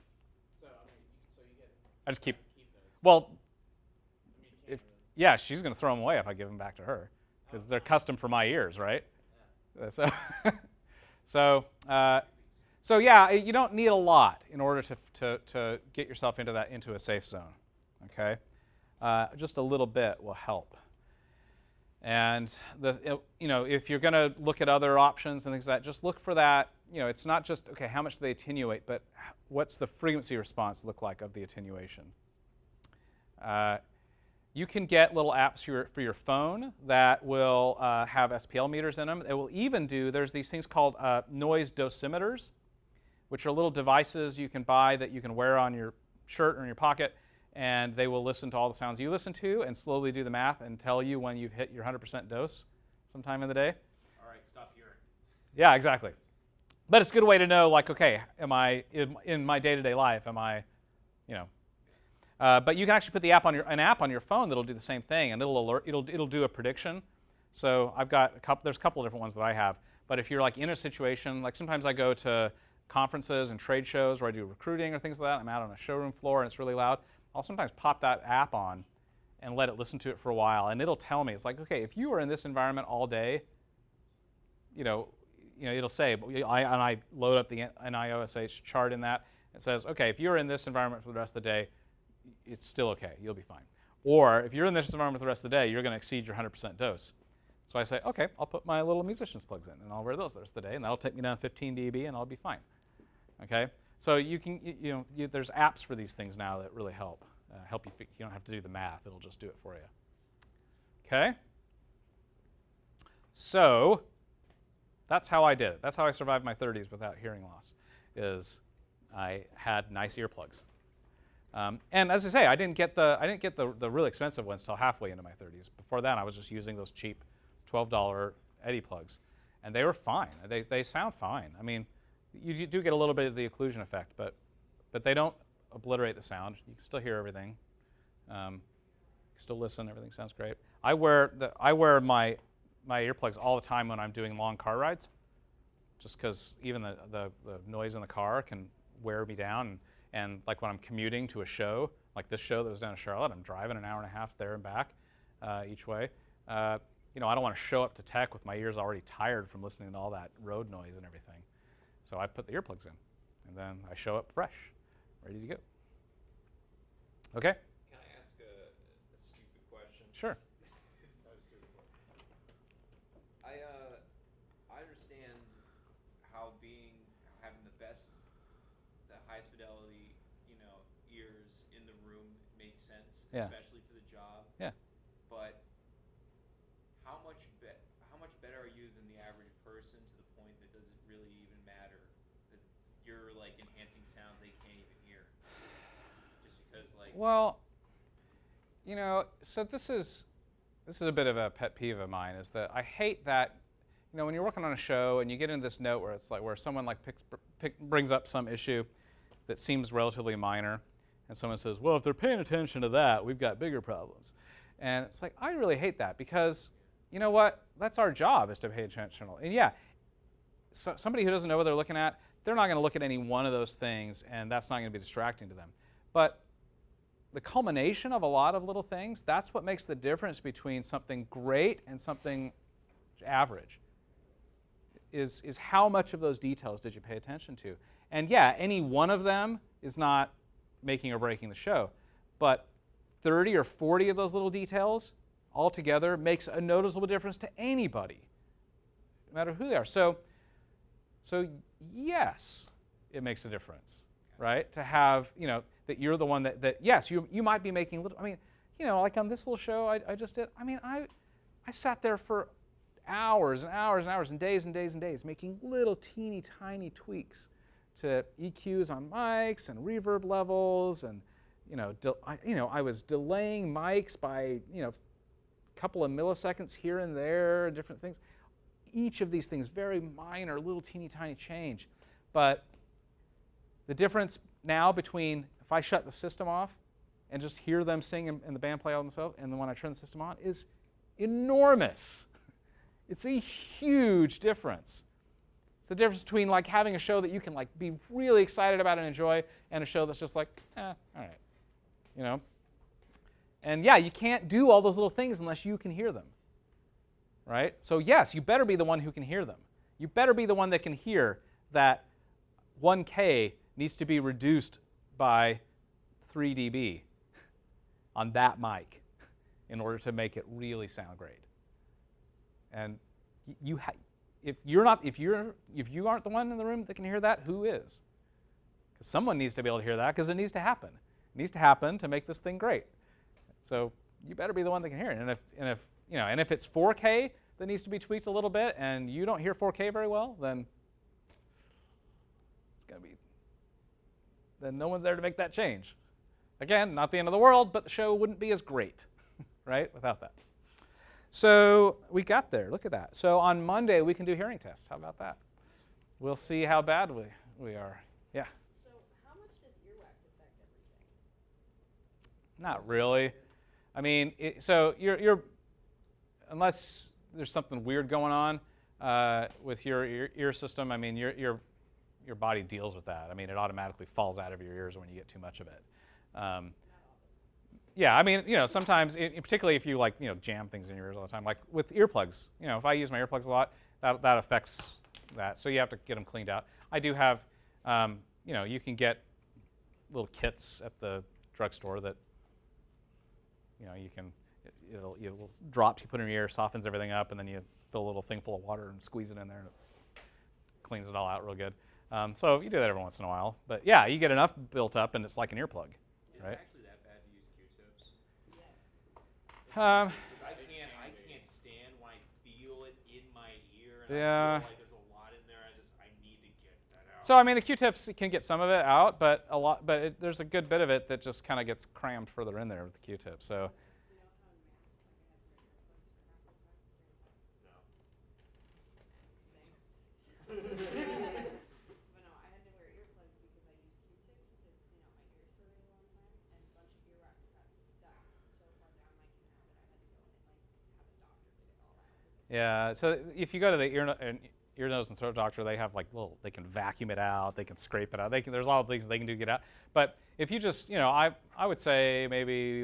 So I mean, so you get.
I just keep.
Keep those.
Well,
I mean, you can't really.
yeah, she's going to throw them away if I give them back to her, because they're custom for my ears, right?
Yeah.
So yeah, you don't need a lot in order to get yourself into a safe zone. Okay, just a little bit will help. And if you're going to look at other options and things like that, just look for that. It's not just okay, how much do they attenuate, but what's the frequency response look like of the attenuation? You can get little apps for your phone that will have SPL meters in them. It will even there's these things called noise dosimeters, which are little devices you can buy that you can wear on your shirt or in your pocket, and they will listen to all the sounds you listen to and slowly do the math and tell you when you've hit your 100% dose sometime in the day.
All right, stop hearing.
Yeah, exactly. But it's a good way to know, like, okay, am I in my day-to-day life? Am I, but you can actually put an app on your phone that'll do the same thing, and it'll alert. It'll do a prediction. So I've got there's a couple of different ones that I have. But if you're like in a situation, like sometimes I go to conferences and trade shows where I do recruiting or things like that. I'm out on a showroom floor and it's really loud. I'll sometimes pop that app on and let it listen to it for a while, and it'll tell me. It's like, okay, if you are in this environment all day, it'll say, and I load up the NIOSH chart in that. It says, okay, if you're in this environment for the rest of the day, it's still okay. You'll be fine. Or if you're in this environment for the rest of the day, you're going to exceed your 100% dose. So I say, okay, I'll put my little musician's plugs in, and I'll wear those the rest of the day, and that'll take me down 15 dB, and I'll be fine. Okay? So you can, there's apps for these things now that really help. Help you. You don't have to do the math. It'll just do it for you. Okay? So that's how I did it. That's how I survived my 30s without hearing loss, is I had nice earplugs. And as I say, I didn't get the really expensive ones till halfway into my 30s. Before that, I was just using those cheap $12 Eddy plugs, and they were fine. They sound fine. I mean, you do get a little bit of the occlusion effect, but they don't obliterate the sound. You can still hear everything. Still listen. Everything sounds great. I wear my earplugs all the time when I'm doing long car rides, just because even the noise in the car can wear me down. And like when I'm commuting to a show, like this show that was down in Charlotte, I'm driving an hour and a half there and back each way. I don't want to show up to tech with my ears already tired from listening to all that road noise and everything. So I put the earplugs in, and then I show up fresh, ready to go. Okay?
Can I ask a stupid question?
Sure.
That was stupid.
I understand how having the highest fidelity, ears in the room makes sense,
Yeah.
especially for the job.
Yeah.
But how much better are you than the average person to the point that does it really even matter that you're like enhancing sounds they can't even hear? Just because
Well, so this is a bit of a pet peeve of mine, is that I hate that, when you're working on a show and you get into this note where it's like where someone like brings up some issue that seems relatively minor, and someone says, well, if they're paying attention to that, we've got bigger problems. And it's like, I really hate that, because you know what? That's our job, is to pay attention. And yeah, so somebody who doesn't know what they're looking at, they're not going to look at any one of those things, and that's not going to be distracting to them. But the culmination of a lot of little things, that's what makes the difference between something great and something average, is how much of those details did you pay attention to. And yeah, any one of them is not making or breaking the show, but 30 or 40 of those little details altogether makes a noticeable difference to anybody, no matter who they are. So yes, it makes a difference, right? To have, that you're the one that yes, you might be making little, like on this little show I just did, I sat there for hours and hours and hours and days and days and days making little teeny tiny tweaks to EQs on mics and reverb levels, and I was delaying mics by a couple of milliseconds here and there, different things. Each of these things, very minor, little teeny tiny change, but the difference now between if I shut the system off and just hear them sing and the band play all themselves, and then when I turn the system on, is enormous. It's a huge difference. It's the difference between like having a show that you can like be really excited about and enjoy, and a show that's just like, all right, you know. And yeah, you can't do all those little things unless you can hear them, right? So yes, you better be the one who can hear them. You better be the one that can hear that 1K needs to be reduced by 3 dB on that mic in order to make it really sound great. And if you aren't the one in the room that can hear that, who is? Because someone needs to be able to hear that because it needs to happen. It needs to happen to make this thing great. So you better be the one that can hear it. And if it's 4K that needs to be tweaked a little bit, and you don't hear 4K very well, then no one's there to make that change. Again, not the end of the world, but the show wouldn't be as great, right, without that. So we got there. Look at that. So on Monday we can do hearing tests. How about that? We'll see how bad we are. Yeah.
So how much does earwax affect everything?
Not really. I mean, so you're unless there's something weird going on with your ear system. I mean, your body deals with that. I mean, it automatically falls out of your ears when you get too much of it. Yeah, I mean, sometimes, particularly if you like, jam things in your ears all the time, like with earplugs. If I use my earplugs a lot, that affects that. So you have to get them cleaned out. I do have, you can get little kits at the drugstore that, it'll drops you put in your ear, softens everything up, and then you fill a little thing full of water and squeeze it in there, and it cleans it all out real good. So you do that every once in a while. But yeah, you get enough built up, and it's like an earplug, right?
Is it actually that bad to use Q-tips?
Yes.
Because I can't stand when I feel it in my ear, and
Yeah.
I feel like there's a lot in there. I need to get that out.
So I mean, the Q-tips can get some of it out, but there's a good bit of it that just kind of gets crammed further in there with the Q-tip. So
You know how in Mass, like I had to wear earplugs for half the time during the time? Thanks. But no, I had to wear earplugs because I used Q-tips to clean out my ears for a really long time, and a bunch of earwax got stuck so far down my canal that I had to go and have a doctor get it all out.
yeah, so if you go to the ear, nose, and throat doctor, they have like they can vacuum it out, they can scrape it out. There's all the things they can do to get out. But if you just, I would say maybe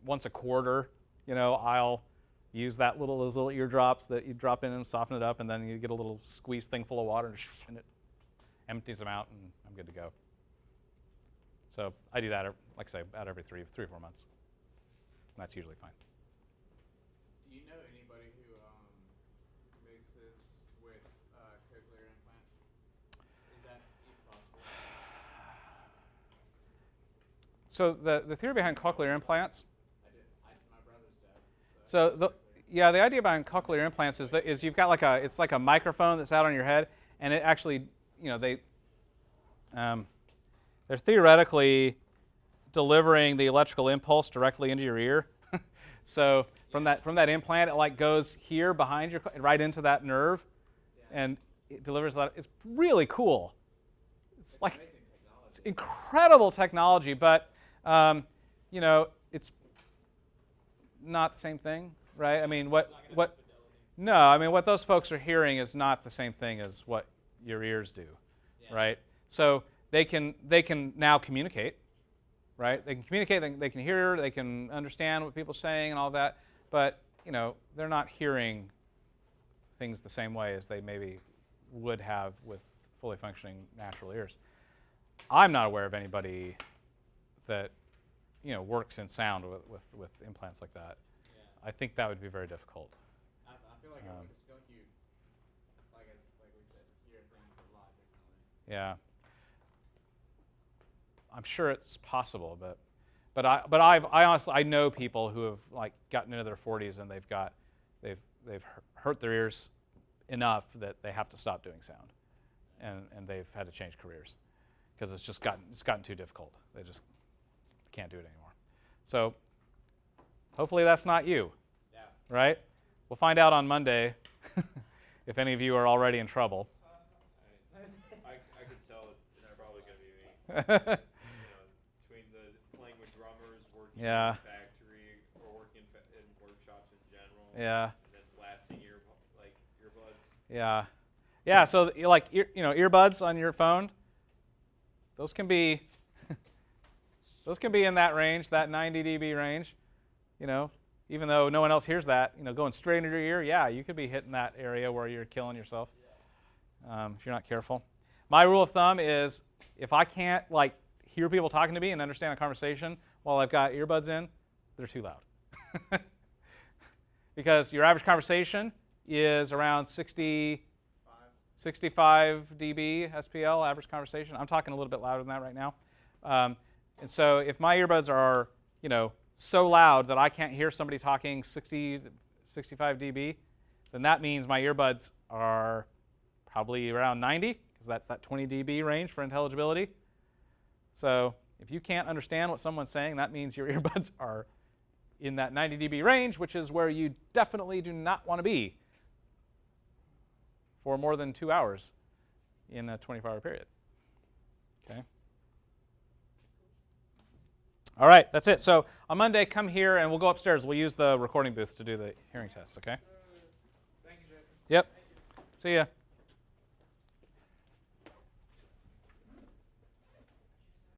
once a quarter, I'll use those little eardrops that you drop in and soften it up, and then you get a little squeeze thing full of water, and it empties them out, and I'm good to go. So I do that, like I say, about every 3 or 4 months. And that's usually fine.
Do you know anybody who mixes with cochlear implants? Is that even possible?
So the theory behind cochlear implants.
I did. My brother's deaf.
So the idea behind cochlear implants is you've got it's like a microphone that's out on your head, and it actually, they're theoretically delivering the electrical impulse directly into your ear. So from that implant, it goes here behind right into that nerve, and it delivers that. It's really cool. It's like
amazing technology.
it's incredible technology, but it's not the same thing, right? I mean, what? No, I mean what those folks are hearing is not the same thing as what your ears do, right? So they can now communicate, right? They can communicate, they can hear, they can understand what people are saying and all that, but they're not hearing things the same way as they maybe would have with fully functioning natural ears. I'm not aware of anybody that works in sound with implants like that.
Yeah.
I think that would be very difficult.
I feel like I feel like you, like we said, hear things a lot differently.
Yeah. I'm sure it's possible, but I honestly know people who have gotten into their 40s and they've hurt their ears enough that they have to stop doing sound, and they've had to change careers because it's gotten too difficult. They just can't do it anymore. So hopefully that's not you.
Yeah.
Right? We'll find out on Monday if any of you are already in trouble.
I could tell it's probably going to be me. Between the playing with drummers, working
Yeah.
in the factory, or working in workshops in general.
Yeah.
And then blasting earbuds.
Yeah. Yeah, so like earbuds on your phone, those can be in that range, that 90 dB range. Even though no one else hears that, going straight into your ear, yeah, you could be hitting that area where you're killing yourself if you're not careful. My rule of thumb is if I can't hear people talking to me and understand a conversation while I've got earbuds in, they're too loud. Because your average conversation is around 65 dB SPL, average conversation. I'm talking a little bit louder than that right now. And so if my earbuds are, so loud that I can't hear somebody talking 60 to 65 dB, then that means my earbuds are probably around 90, because that's that 20 dB range for intelligibility. So if you can't understand what someone's saying, that means your earbuds are in that 90 dB range, which is where you definitely do not want to be for more than 2 hours in a 24-hour period. Okay. All right, that's it. So on Monday, come here and we'll go upstairs. We'll use the recording booth to do the hearing test, okay?
Thank you, Jason.
Yep. See ya.